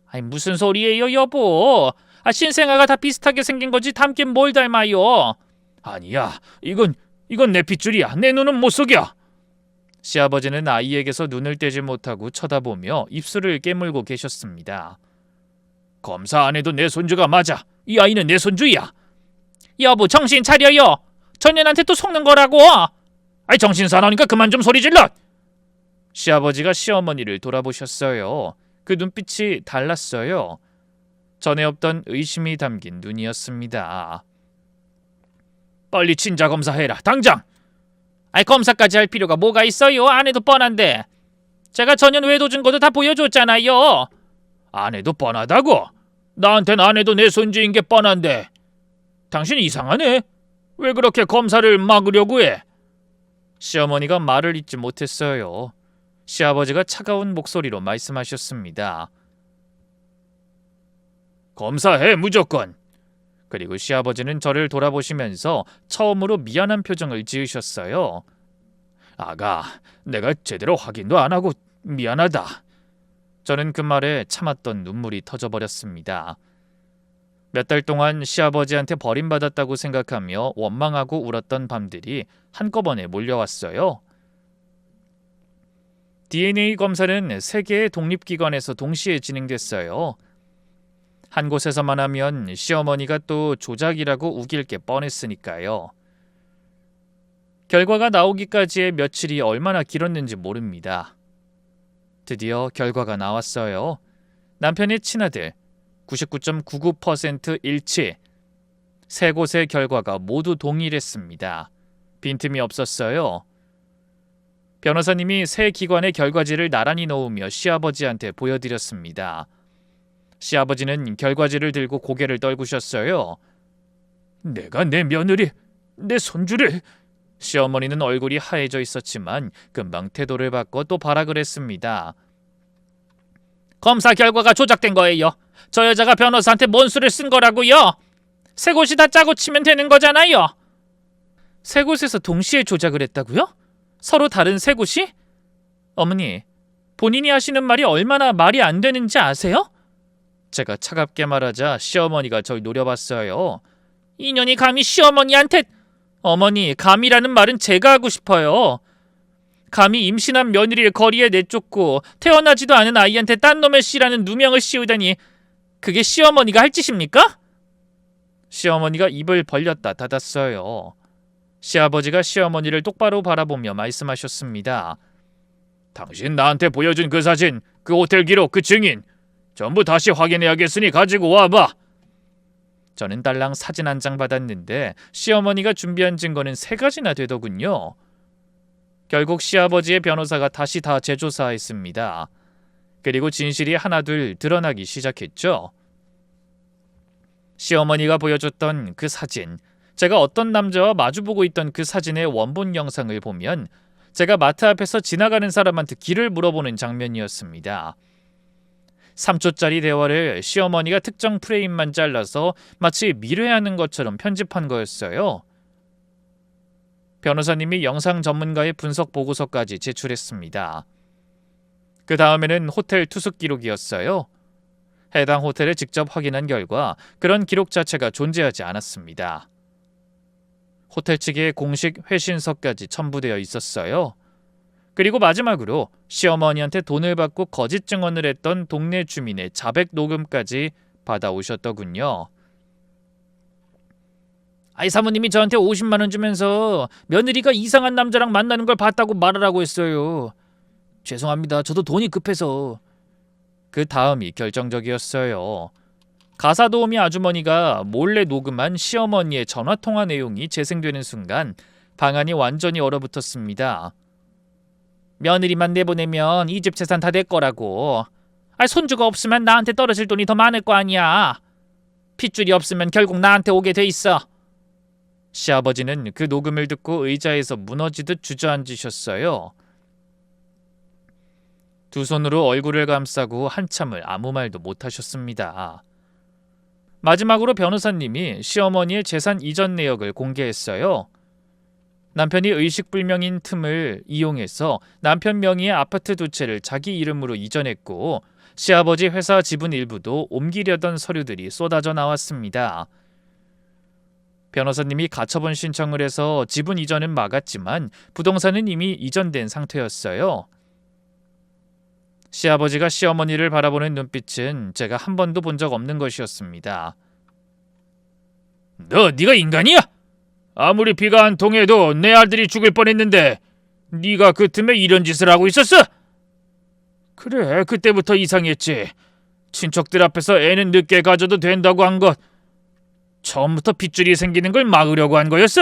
아니, 무슨 소리예요, 여보? 신생아가 다 비슷하게 생긴 거지 닮긴 뭘 닮아요? 아니야, 이건 내 핏줄이야. 내 눈은 못 속여. 시아버지는 아이에게서 눈을 떼지 못하고 쳐다보며 입술을 깨물고 계셨습니다. 검사 안 해도 내 손주가 맞아. 이 아이는 내 손주야. 여보, 정신 차려요. 전년한테 또 속는 거라고. 아이, 정신 사나우니까 그만 좀 소리 질러. 시아버지가 시어머니를 돌아보셨어요. 그 눈빛이 달랐어요. 전에 없던 의심이 담긴 눈이었습니다. 빨리 친자 검사해라, 당장. 아이, 검사까지 할 필요가 뭐가 있어요? 안 해도 뻔한데. 제가 전년 외도 증거도 다 보여줬잖아요. 안 해도 뻔하다고? 나한텐 안 해도 내 손주인 게 뻔한데. 당신 이상하네. 왜 그렇게 검사를 막으려고 해? 시어머니가 말을 잇지 못했어요. 시아버지가 차가운 목소리로 말씀하셨습니다. 검사해, 무조건. 그리고 시아버지는 저를 돌아보시면서 처음으로 미안한 표정을 지으셨어요. 아가, 내가 제대로 확인도 안 하고 미안하다. 저는 그 말에 참았던 눈물이 터져버렸습니다. 몇 달 동안 시아버지한테 버림받았다고 생각하며 원망하고 울었던 밤들이 한꺼번에 몰려왔어요. DNA 검사는 3개의 독립기관에서 동시에 진행됐어요. 한 곳에서만 하면 시어머니가 또 조작이라고 우길 게 뻔했으니까요. 결과가 나오기까지의 며칠이 얼마나 길었는지 모릅니다. 드디어 결과가 나왔어요. 남편의 친아들 99.99% 일치. 3곳의 결과가 모두 동일했습니다. 빈틈이 없었어요. 변호사님이 3기관의 결과지를 나란히 놓으며 시아버지한테 보여드렸습니다. 시아버지는 결과지를 들고 고개를 떨구셨어요. 내가 내 며느리, 내 손주를... 시어머니는 얼굴이 하얘져 있었지만 금방 태도를 바꿔 또 발악을 했습니다. 검사 결과가 조작된 거예요. 저 여자가 변호사한테 뭔 수를 쓴 거라고요. 3곳이 다 짜고 치면 되는 거잖아요. 3곳에서 동시에 조작을 했다고요? 서로 다른 3곳이? 어머니, 본인이 하시는 말이 얼마나 말이 안 되는지 아세요? 제가 차갑게 말하자 시어머니가 절 노려봤어요. 이년이 감히 시어머니한테... 어머니, 감이라는 말은 제가 하고 싶어요. 감히 임신한 며느리를 거리에 내쫓고 태어나지도 않은 아이한테 딴 놈의 씨라는 누명을 씌우다니, 그게 시어머니가 할 짓입니까? 시어머니가 입을 벌렸다 닫았어요. 시아버지가 시어머니를 똑바로 바라보며 말씀하셨습니다. 당신 나한테 보여준 그 사진, 그 호텔 기록, 그 증인 전부 다시 확인해야겠으니 가지고 와봐. 저는 딸랑 사진 한 장 받았는데 시어머니가 준비한 증거는 3가지나 되더군요. 결국 시아버지의 변호사가 다시 다 재조사했습니다. 그리고 진실이 하나둘 드러나기 시작했죠. 시어머니가 보여줬던 그 사진, 제가 어떤 남자와 마주보고 있던 그 사진의 원본 영상을 보면 제가 마트 앞에서 지나가는 사람한테 길을 물어보는 장면이었습니다. 3초짜리 대화를 시어머니가 특정 프레임만 잘라서 마치 미래하는 것처럼 편집한 거였어요. 변호사님이 영상 전문가의 분석 보고서까지 제출했습니다. 그 다음에는 호텔 투숙 기록이었어요. 해당 호텔에 직접 확인한 결과 그런 기록 자체가 존재하지 않았습니다. 호텔 측의 공식 회신서까지 첨부되어 있었어요. 그리고 마지막으로 시어머니한테 돈을 받고 거짓 증언을 했던 동네 주민의 자백 녹음까지 받아오셨더군요. 아이, 사모님이 저한테 50만 원 주면서 며느리가 이상한 남자랑 만나는 걸 봤다고 말하라고 했어요. 죄송합니다. 저도 돈이 급해서. 그 다음이 결정적이었어요. 가사도우미 아주머니가 몰래 녹음한 시어머니의 전화통화 내용이 재생되는 순간 방안이 완전히 얼어붙었습니다. 며느리만 내보내면 이 집 재산 다 내 거라고. 손주가 없으면 나한테 떨어질 돈이 더 많을 거 아니야. 핏줄이 없으면 결국 나한테 오게 돼 있어. 시아버지는 그 녹음을 듣고 의자에서 무너지듯 주저앉으셨어요. 두 손으로 얼굴을 감싸고 한참을 아무 말도 못하셨습니다. 마지막으로 변호사님이 시어머니의 재산 이전 내역을 공개했어요. 남편이 의식불명인 틈을 이용해서 남편 명의의 아파트 두 채를 자기 이름으로 이전했고 시아버지 회사 지분 일부도 옮기려던 서류들이 쏟아져 나왔습니다. 변호사님이 가처분 신청을 해서 지분 이전은 막았지만 부동산은 이미 이전된 상태였어요. 시아버지가 시어머니를 바라보는 눈빛은 제가 한 번도 본 적 없는 것이었습니다. 네가 인간이야? 아무리 피가 안 통해도 내 아들이 죽을 뻔했는데 네가 그 틈에 이런 짓을 하고 있었어? 그래, 그때부터 이상했지. 친척들 앞에서 애는 늦게 가져도 된다고 한 것, 처음부터 핏줄이 생기는 걸 막으려고 한 거였어?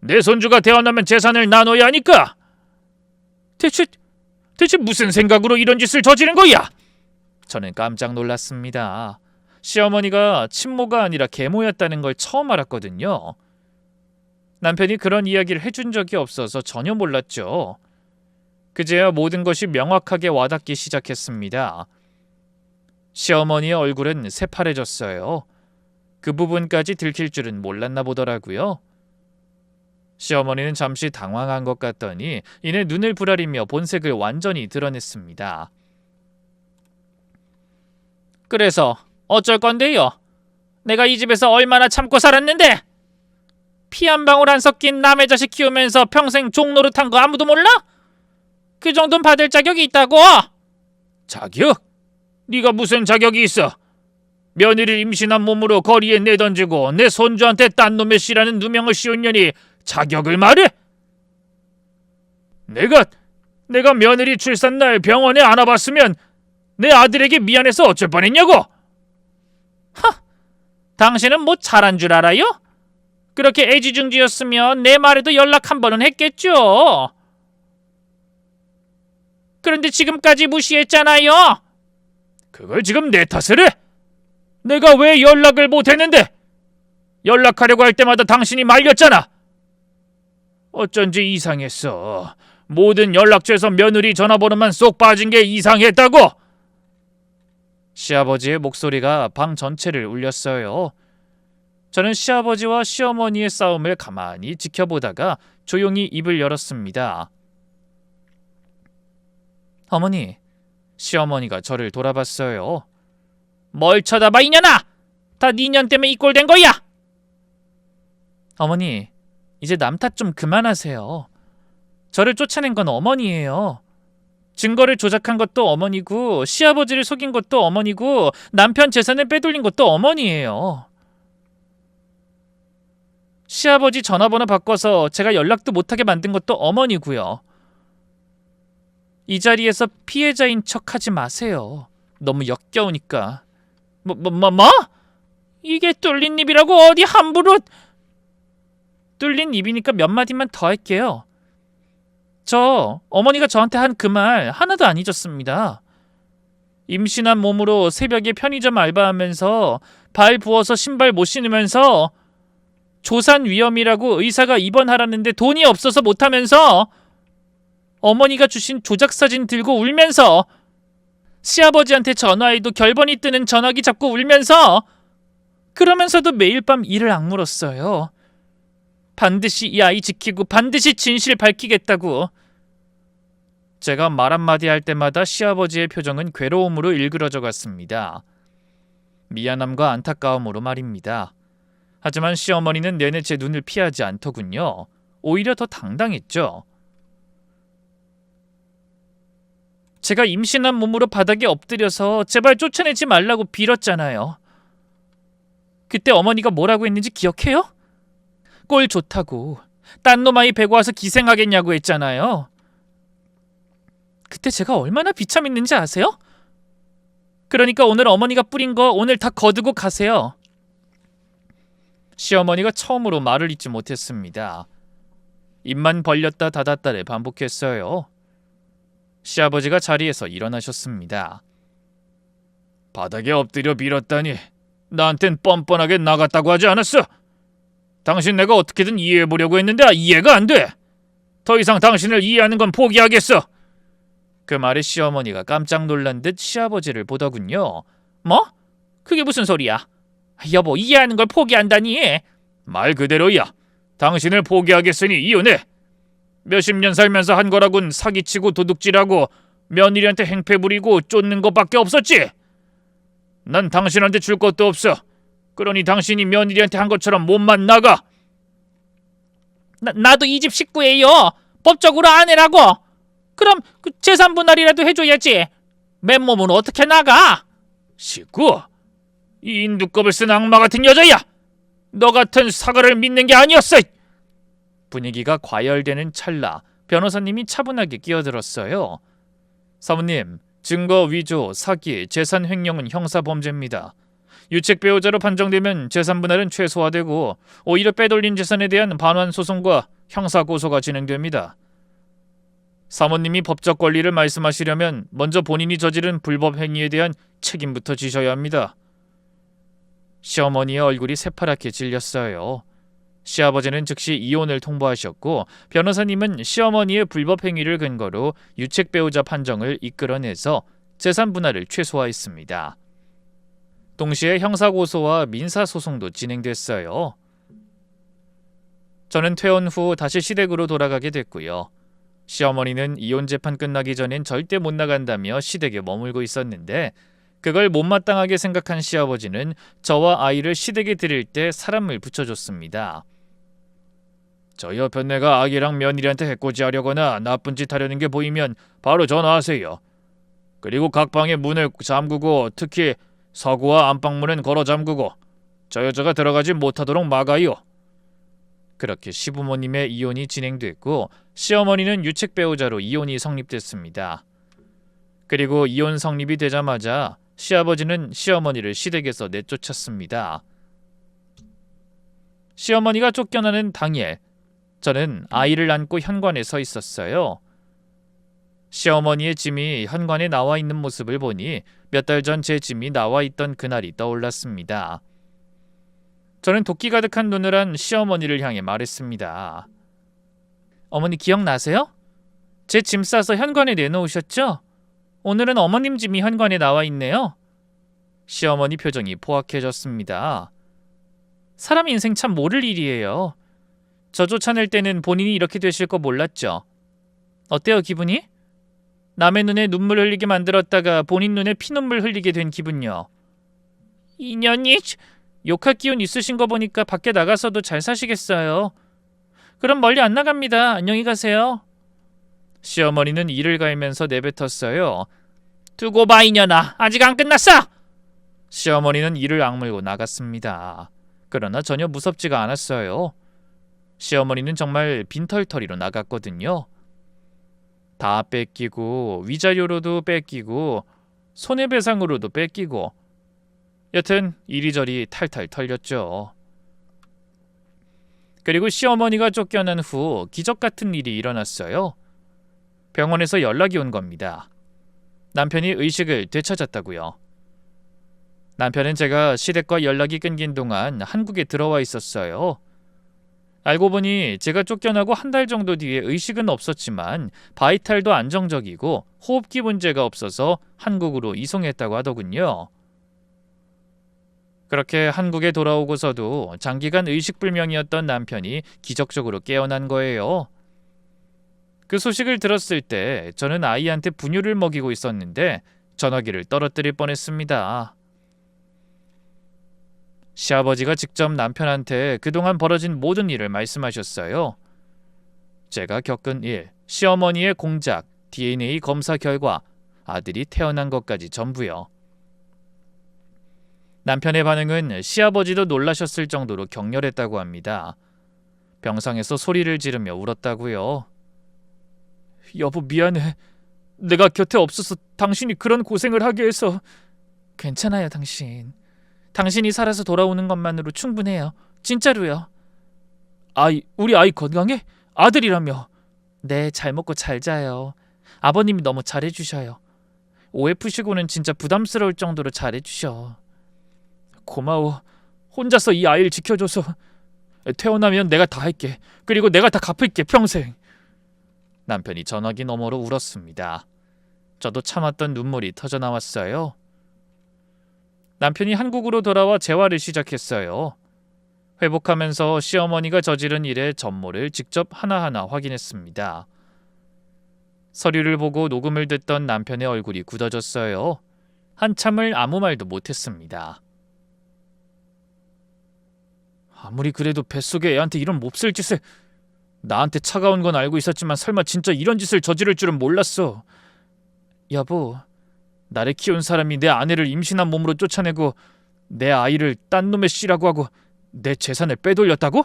내 손주가 태어나면 재산을 나눠야 하니까. 대체 무슨 생각으로 이런 짓을 저지른 거야? 저는 깜짝 놀랐습니다. 시어머니가 친모가 아니라 계모였다는 걸 처음 알았거든요. 남편이 그런 이야기를 해준 적이 없어서 전혀 몰랐죠. 그제야 모든 것이 명확하게 와닿기 시작했습니다. 시어머니의 얼굴은 새파래졌어요. 그 부분까지 들킬 줄은 몰랐나 보더라고요. 시어머니는 잠시 당황한 것 같더니 이내 눈을 부라리며 본색을 완전히 드러냈습니다. 그래서 어쩔 건데요? 내가 이 집에서 얼마나 참고 살았는데? 피 한 방울 안 섞인 남의 자식 키우면서 평생 종노릇한 거 아무도 몰라? 그 정도는 받을 자격이 있다고! 자격? 네가 무슨 자격이 있어? 며느리를 임신한 몸으로 거리에 내던지고 내 손주한테 딴 놈의 씨라는 누명을 씌운 년이 자격을 말해? 내가 며느리 출산날 병원에 안 와봤으면 내 아들에게 미안해서 어쩔 뻔했냐고? 하! 당신은 뭐 잘한 줄 알아요? 그렇게 애지중지였으면 내 말에도 연락 한 번은 했겠죠. 그런데 지금까지 무시했잖아요. 그걸 지금 내 탓을 해? 내가 왜 연락을 못했는데? 연락하려고 할 때마다 당신이 말렸잖아. 어쩐지 이상했어. 모든 연락처에서 며느리 전화번호만 쏙 빠진 게 이상했다고. 시아버지의 목소리가 방 전체를 울렸어요. 저는 시아버지와 시어머니의 싸움을 가만히 지켜보다가 조용히 입을 열었습니다. 어머니, 시어머니가 저를 돌아봤어요. 뭘 쳐다봐 이년아! 다 네 년 때문에 이 꼴 된 거야! 어머니, 이제 남 탓 좀 그만하세요. 저를 쫓아낸 건 어머니예요. 증거를 조작한 것도 어머니고 시아버지를 속인 것도 어머니고 남편 재산을 빼돌린 것도 어머니예요. 시아버지 전화번호 바꿔서 제가 연락도 못하게 만든 것도 어머니고요. 이 자리에서 피해자인 척하지 마세요. 너무 역겨우니까. 뭐? 이게 뚫린 입이라고 어디 함부로... 뚫린 입이니까 몇 마디만 더 할게요. 저 어머니가 저한테 한 그 말 하나도 안 잊었습니다. 임신한 몸으로 새벽에 편의점 알바하면서 발 부어서 신발 못 신으면서 조산 위험이라고 의사가 입원하라는데 돈이 없어서 못하면서 어머니가 주신 조작사진 들고 울면서 시아버지한테 전화해도 결번이 뜨는 전화기 잡고 울면서 그러면서도 매일 밤 이를 악물었어요. 반드시 이 아이 지키고 반드시 진실 밝히겠다고. 제가 말 한마디 할 때마다 시아버지의 표정은 괴로움으로 일그러져 갔습니다. 미안함과 안타까움으로 말입니다. 하지만 시어머니는 내내 제 눈을 피하지 않더군요. 오히려 더 당당했죠. 제가 임신한 몸으로 바닥에 엎드려서 제발 쫓아내지 말라고 빌었잖아요. 그때 어머니가 뭐라고 했는지 기억해요? 꼴 좋다고 딴 놈 아이 베고 와서 기생하겠냐고 했잖아요. 그때 제가 얼마나 비참했는지 아세요? 그러니까 오늘 어머니가 뿌린 거 오늘 다 거두고 가세요. 시어머니가 처음으로 말을 잇지 못했습니다. 입만 벌렸다 닫았다를 반복했어요. 시아버지가 자리에서 일어나셨습니다. 바닥에 엎드려 빌었다니 나한텐 뻔뻔하게 나갔다고 하지 않았어? 당신 내가 어떻게든 이해해보려고 했는데 이해가 안 돼. 더 이상 당신을 이해하는 건 포기하겠어. 그 말에 시어머니가 깜짝 놀란 듯 시아버지를 보더군요. 뭐? 그게 무슨 소리야? 여보, 이해하는 걸 포기한다니? 말 그대로야. 당신을 포기하겠으니 이혼해. 몇십 년 살면서 한 거라곤 사기치고 도둑질하고 며느리한테 행패 부리고 쫓는 것밖에 없었지. 난 당신한테 줄 것도 없어. 그러니 당신이 며느리한테 한 것처럼 몸만 나가. 나도 이 집 식구예요. 법적으로 아내라고. 그럼 그 재산 분할이라도 해줘야지. 맨몸으로 어떻게 나가? 식구? 이 인두껍을 쓴 악마 같은 여자야. 너 같은 사과를 믿는 게 아니었어. 분위기가 과열되는 찰나 변호사님이 차분하게 끼어들었어요. 사모님, 증거 위조, 사기, 재산 횡령은 형사범죄입니다. 유책 배우자로 판정되면 재산 분할은 최소화되고 오히려 빼돌린 재산에 대한 반환 소송과 형사 고소가 진행됩니다. 사모님이 법적 권리를 말씀하시려면 먼저 본인이 저지른 불법 행위에 대한 책임부터 지셔야 합니다. 시어머니의 얼굴이 새파랗게 질렸어요. 시아버지는 즉시 이혼을 통보하셨고 변호사님은 시어머니의 불법 행위를 근거로 유책 배우자 판정을 이끌어내서 재산 분할을 최소화했습니다. 동시에 형사고소와 민사소송도 진행됐어요. 저는 퇴원 후 다시 시댁으로 돌아가게 됐고요. 시어머니는 이혼 재판 끝나기 전엔 절대 못 나간다며 시댁에 머물고 있었는데 그걸 못마땅하게 생각한 시아버지는 저와 아이를 시댁에 들일 때 사람을 붙여줬습니다. 저희 여편네가 아기랑 며느리한테 해코지하려거나 나쁜 짓 하려는 게 보이면 바로 전화하세요. 그리고 각 방의 문을 잠그고 특히 서구와 안방문은 걸어 잠그고 저 여자가 들어가지 못하도록 막아요. 그렇게 시부모님의 이혼이 진행됐고 시어머니는 유책 배우자로 이혼이 성립됐습니다. 그리고 이혼 성립이 되자마자 시아버지는 시어머니를 시댁에서 내쫓았습니다. 시어머니가 쫓겨나는 당일 저는 아이를 안고 현관에 서 있었어요. 시어머니의 짐이 현관에 나와 있는 모습을 보니 몇 달 전 제 짐이 나와 있던 그날이 떠올랐습니다. 저는 도끼 가득한 눈을 한 시어머니를 향해 말했습니다. 어머니 기억나세요? 제 짐 싸서 현관에 내놓으셨죠? 오늘은 어머님 짐이 현관에 나와 있네요. 시어머니 표정이 포악해졌습니다. 사람 인생 참 모를 일이에요. 저 쫓아낼 때는 본인이 이렇게 되실 거 몰랐죠? 어때요 기분이? 남의 눈에 눈물 흘리게 만들었다가 본인 눈에 피눈물 흘리게 된 기분요. 인연이 욕할 기운 있으신 거 보니까 밖에 나가서도 잘 사시겠어요. 그럼 멀리 안 나갑니다. 안녕히 가세요. 시어머니는 이를 갈면서 내뱉었어요. 두고 봐 이년아. 아직 안 끝났어. 시어머니는 이를 악물고 나갔습니다. 그러나 전혀 무섭지가 않았어요. 시어머니는 정말 빈털터리로 나갔거든요. 다 뺏기고 위자료로도 뺏기고 손해배상으로도 뺏기고 여튼 이리저리 탈탈 털렸죠. 그리고 시어머니가 쫓겨난 후 기적 같은 일이 일어났어요. 병원에서 연락이 온 겁니다. 남편이 의식을 되찾았다고요. 남편은 제가 시댁과 연락이 끊긴 동안 한국에 들어와 있었어요. 알고 보니 제가 쫓겨나고 한 달 정도 뒤에 의식은 없었지만 바이탈도 안정적이고 호흡기 문제가 없어서 한국으로 이송했다고 하더군요. 그렇게 한국에 돌아오고서도 장기간 의식불명이었던 남편이 기적적으로 깨어난 거예요. 그 소식을 들었을 때 저는 아이한테 분유를 먹이고 있었는데 전화기를 떨어뜨릴 뻔했습니다. 시아버지가 직접 남편한테 그동안 벌어진 모든 일을 말씀하셨어요. 제가 겪은 일, 시어머니의 공작, DNA 검사 결과, 아들이 태어난 것까지 전부요. 남편의 반응은 시아버지도 놀라셨을 정도로 격렬했다고 합니다. 병상에서 소리를 지르며 울었다고요. 여보 미안해. 내가 곁에 없어서 당신이 그런 고생을 하게 해서. 괜찮아요 당신. 당신이 살아서 돌아오는 것만으로 충분해요. 진짜로요. 우리 아이 건강해? 아들이라며. 네, 잘 먹고 잘 자요. 아버님이 너무 잘해주셔요. 오해 푸시고는 진짜 부담스러울 정도로 잘해주셔. 고마워. 혼자서 이 아이를 지켜줘서. 태어나면 내가 다 할게. 그리고 내가 다 갚을게, 평생. 남편이 전화기 너머로 울었습니다. 저도 참았던 눈물이 터져나왔어요. 남편이 한국으로 돌아와 재활을 시작했어요. 회복하면서 시어머니가 저지른 일의 전모를 직접 하나하나 확인했습니다. 서류를 보고 녹음을 듣던 남편의 얼굴이 굳어졌어요. 한참을 아무 말도 못했습니다. 아무리 그래도 뱃속에 애한테 이런 몹쓸 짓을... 나한테 차가운 건 알고 있었지만 설마 진짜 이런 짓을 저지를 줄은 몰랐어. 여보, 나를 키운 사람이 내 아내를 임신한 몸으로 쫓아내고 내 아이를 딴 놈의 씨라고 하고 내 재산을 빼돌렸다고?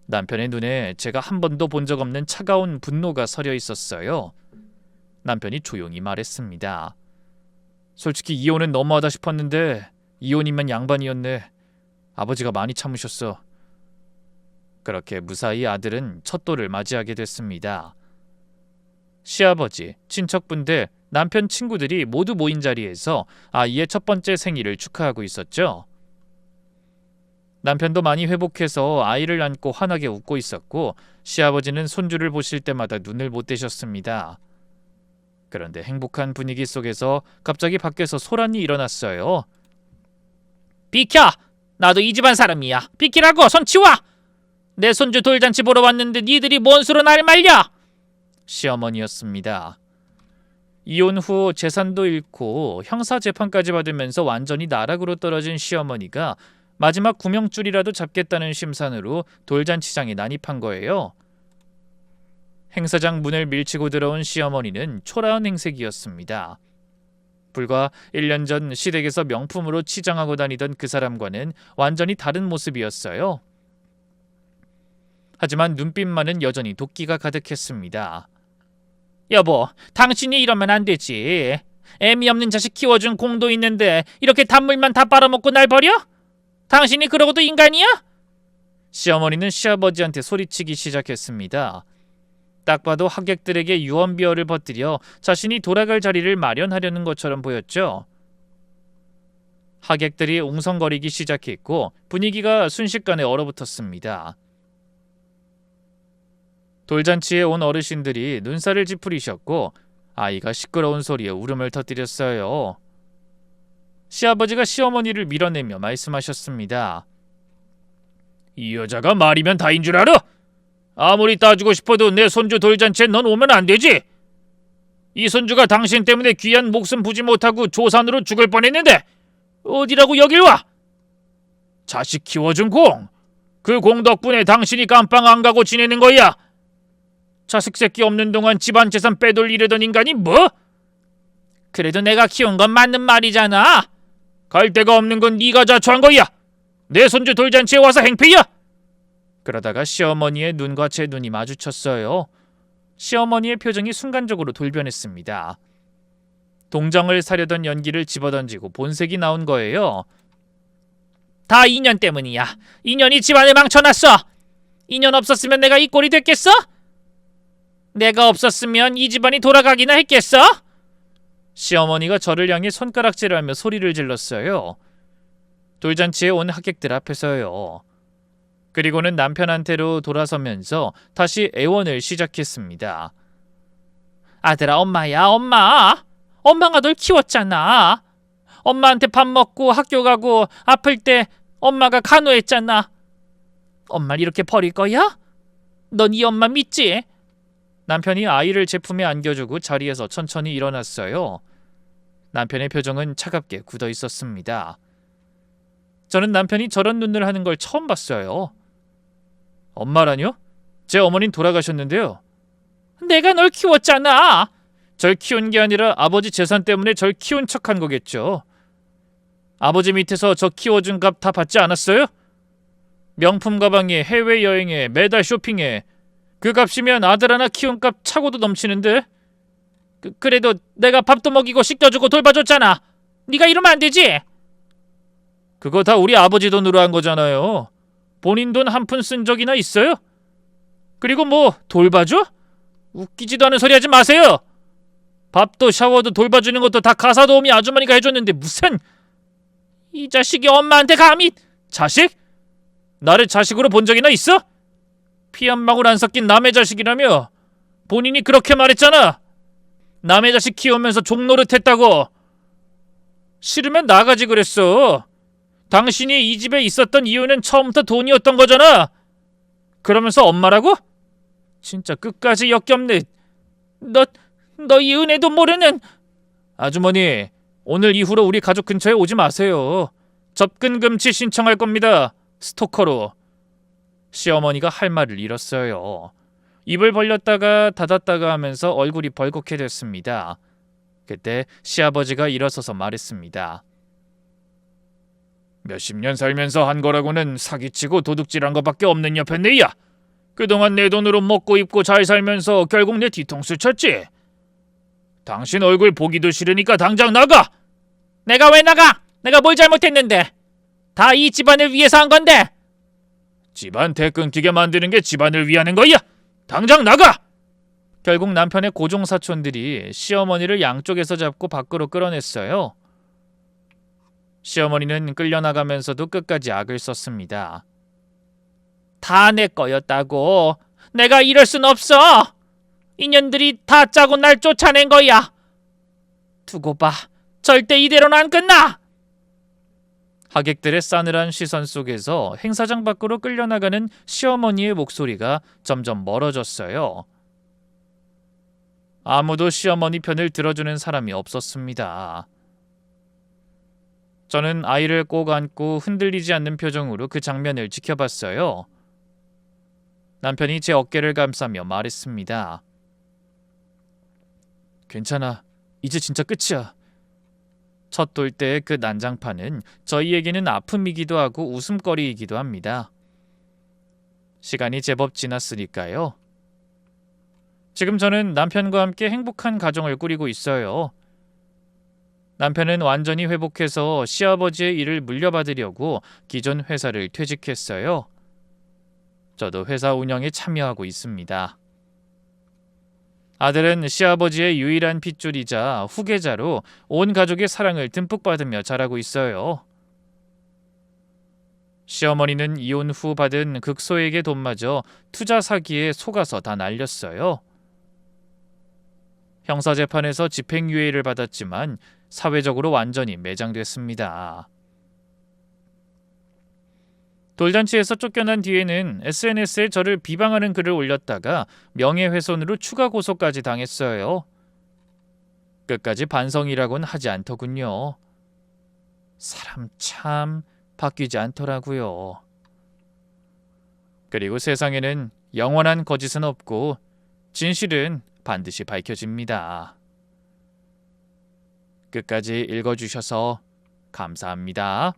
남편의 눈에 제가 한 번도 본 적 없는 차가운 분노가 서려 있었어요. 남편이 조용히 말했습니다. 솔직히 이혼은 너무하다 싶었는데 이혼이면 양반이었네. 아버지가 많이 참으셨어. 그렇게 무사히 아들은 첫 돌을 맞이하게 됐습니다. 시아버지, 친척분들, 남편 친구들이 모두 모인 자리에서 아이의 첫 번째 생일을 축하하고 있었죠. 남편도 많이 회복해서 아이를 안고 환하게 웃고 있었고 시아버지는 손주를 보실 때마다 눈을 못 떼셨습니다. 그런데 행복한 분위기 속에서 갑자기 밖에서 소란이 일어났어요. 비켜! 나도 이 집안 사람이야. 비키라고! 손 치워! 내 손주 돌잔치 보러 왔는데 니들이 뭔 수로 날 말려! 시어머니였습니다. 이혼 후 재산도 잃고 형사재판까지 받으면서 완전히 나락으로 떨어진 시어머니가 마지막 구명줄이라도 잡겠다는 심산으로 돌잔치장에 난입한 거예요. 행사장 문을 밀치고 들어온 시어머니는 초라한 행색이었습니다. 불과 1년 전 시댁에서 명품으로 치장하고 다니던 그 사람과는 완전히 다른 모습이었어요. 하지만 눈빛만은 여전히 도끼가 가득했습니다. 여보, 당신이 이러면 안 되지. 애미 없는 자식 키워준 공도 있는데 이렇게 단물만 다 빨아먹고 날 버려? 당신이 그러고도 인간이야? 시어머니는 시아버지한테 소리치기 시작했습니다. 딱 봐도 하객들에게 유언비어를 퍼뜨려 자신이 돌아갈 자리를 마련하려는 것처럼 보였죠. 하객들이 웅성거리기 시작했고 분위기가 순식간에 얼어붙었습니다. 돌잔치에 온 어르신들이 눈살을 찌푸리셨고 아이가 시끄러운 소리에 울음을 터뜨렸어요. 시아버지가 시어머니를 밀어내며 말씀하셨습니다. 이 여자가 말이면 다인 줄 알아? 아무리 따지고 싶어도 내 손주 돌잔치에 넌 오면 안 되지. 이 손주가 당신 때문에 귀한 목숨 부지 못하고 조산으로 죽을 뻔했는데 어디라고 여길 와? 자식 키워준 공, 그 공 덕분에 당신이 깜빵 안 가고 지내는 거야. 자식 새끼 없는 동안 집안 재산 빼돌리려던 인간이 뭐? 그래도 내가 키운 건 맞는 말이잖아. 갈 데가 없는 건 네가 자초한 거야. 내 손주 돌잔치에 와서 행패야. 그러다가 시어머니의 눈과 제 눈이 마주쳤어요. 시어머니의 표정이 순간적으로 돌변했습니다. 동정을 사려던 연기를 집어던지고 본색이 나온 거예요. 다 인연 때문이야. 인연이 집안을 망쳐놨어. 인연 없었으면 내가 이 꼴이 됐겠어? 내가 없었으면 이 집안이 돌아가기나 했겠어? 시어머니가 저를 향해 손가락질하며 소리를 질렀어요. 돌잔치에 온 하객들 앞에서요. 그리고는 남편한테로 돌아서면서 다시 애원을 시작했습니다. 아들아, 엄마야, 엄마. 엄마가 널 키웠잖아. 엄마한테 밥 먹고 학교 가고 아플 때 엄마가 간호했잖아. 엄마를 이렇게 버릴 거야? 넌 이 엄마 믿지? 남편이 아이를 제 품에 안겨주고 자리에서 천천히 일어났어요. 남편의 표정은 차갑게 굳어 있었습니다. 저는 남편이 저런 눈을 하는 걸 처음 봤어요. 엄마라뇨? 제 어머니는 돌아가셨는데요. 내가 널 키웠잖아. 절 키운 게 아니라 아버지 재산 때문에 절 키운 척한 거겠죠. 아버지 밑에서 저 키워준 값 다 받지 않았어요? 명품 가방에 해외여행에 매달 쇼핑에 그 값이면 아들 하나 키운 값 차고도 넘치는데. 그래도 내가 밥도 먹이고 씻겨주고 돌봐줬잖아. 네가 이러면 안 되지. 그거 다 우리 아버지 돈으로 한 거잖아요. 본인 돈 한 푼 쓴 적이나 있어요? 그리고 뭐 돌봐줘? 웃기지도 않은 소리 하지 마세요. 밥도 샤워도 돌봐주는 것도 다 가사도우미 아주머니가 해줬는데 무슨... 이 자식이 엄마한테 감히... 자식? 나를 자식으로 본 적이나 있어? 피 한 방울 안 섞인 남의 자식이라며 본인이 그렇게 말했잖아. 남의 자식 키우면서 종노릇했다고. 싫으면 나가지 그랬어. 당신이 이 집에 있었던 이유는 처음부터 돈이었던 거잖아. 그러면서 엄마라고? 진짜 끝까지 역겹네. 너 이 은혜도 모르는. 아주머니, 오늘 이후로 우리 가족 근처에 오지 마세요. 접근 금지 신청할 겁니다. 스토커로. 시어머니가 할 말을 잃었어요. 입을 벌렸다가 닫았다가 하면서 얼굴이 벌겋게 됐습니다. 그때 시아버지가 일어서서 말했습니다. 몇십 년 살면서 한 거라고는 사기치고 도둑질한 거밖에 없는 여편네야. 그동안 내 돈으로 먹고 입고 잘 살면서 결국 내 뒤통수 쳤지. 당신 얼굴 보기도 싫으니까 당장 나가. 내가 왜 나가? 내가 뭘 잘못했는데? 다 이 집안을 위해서 한 건데. 집안 대 끊기게 만드는 게 집안을 위하는 거야. 당장 나가. 결국 남편의 고종 사촌들이 시어머니를 양쪽에서 잡고 밖으로 끌어냈어요. 시어머니는 끌려나가면서도 끝까지 악을 썼습니다. 다 내 거였다고. 내가 이럴 순 없어. 인연들이 다 짜고 날 쫓아낸 거야. 두고 봐. 절대 이대로는 안 끝나. 하객들의 싸늘한 시선 속에서 행사장 밖으로 끌려나가는 시어머니의 목소리가 점점 멀어졌어요. 아무도 시어머니 편을 들어주는 사람이 없었습니다. 저는 아이를 꼭 안고 흔들리지 않는 표정으로 그 장면을 지켜봤어요. 남편이 제 어깨를 감싸며 말했습니다. 괜찮아. 이제 진짜 끝이야. 첫 돌 때의 그 난장판은 저희에게는 아픔이기도 하고 웃음거리이기도 합니다. 시간이 제법 지났으니까요. 지금 저는 남편과 함께 행복한 가정을 꾸리고 있어요. 남편은 완전히 회복해서 시아버지의 일을 물려받으려고 기존 회사를 퇴직했어요. 저도 회사 운영에 참여하고 있습니다. 아들은 시아버지의 유일한 핏줄이자 후계자로 온 가족의 사랑을 듬뿍 받으며 자라고 있어요. 시어머니는 이혼 후 받은 극소액의 돈마저 투자 사기에 속아서 다 날렸어요. 형사재판에서 집행유예를 받았지만 사회적으로 완전히 매장됐습니다. 돌잔치에서 쫓겨난 뒤에는 SNS에 저를 비방하는 글을 올렸다가 명예훼손으로 추가 고소까지 당했어요. 끝까지 반성이라고는 하지 않더군요. 사람 참 바뀌지 않더라고요. 그리고 세상에는 영원한 거짓은 없고 진실은 반드시 밝혀집니다. 끝까지 읽어주셔서 감사합니다.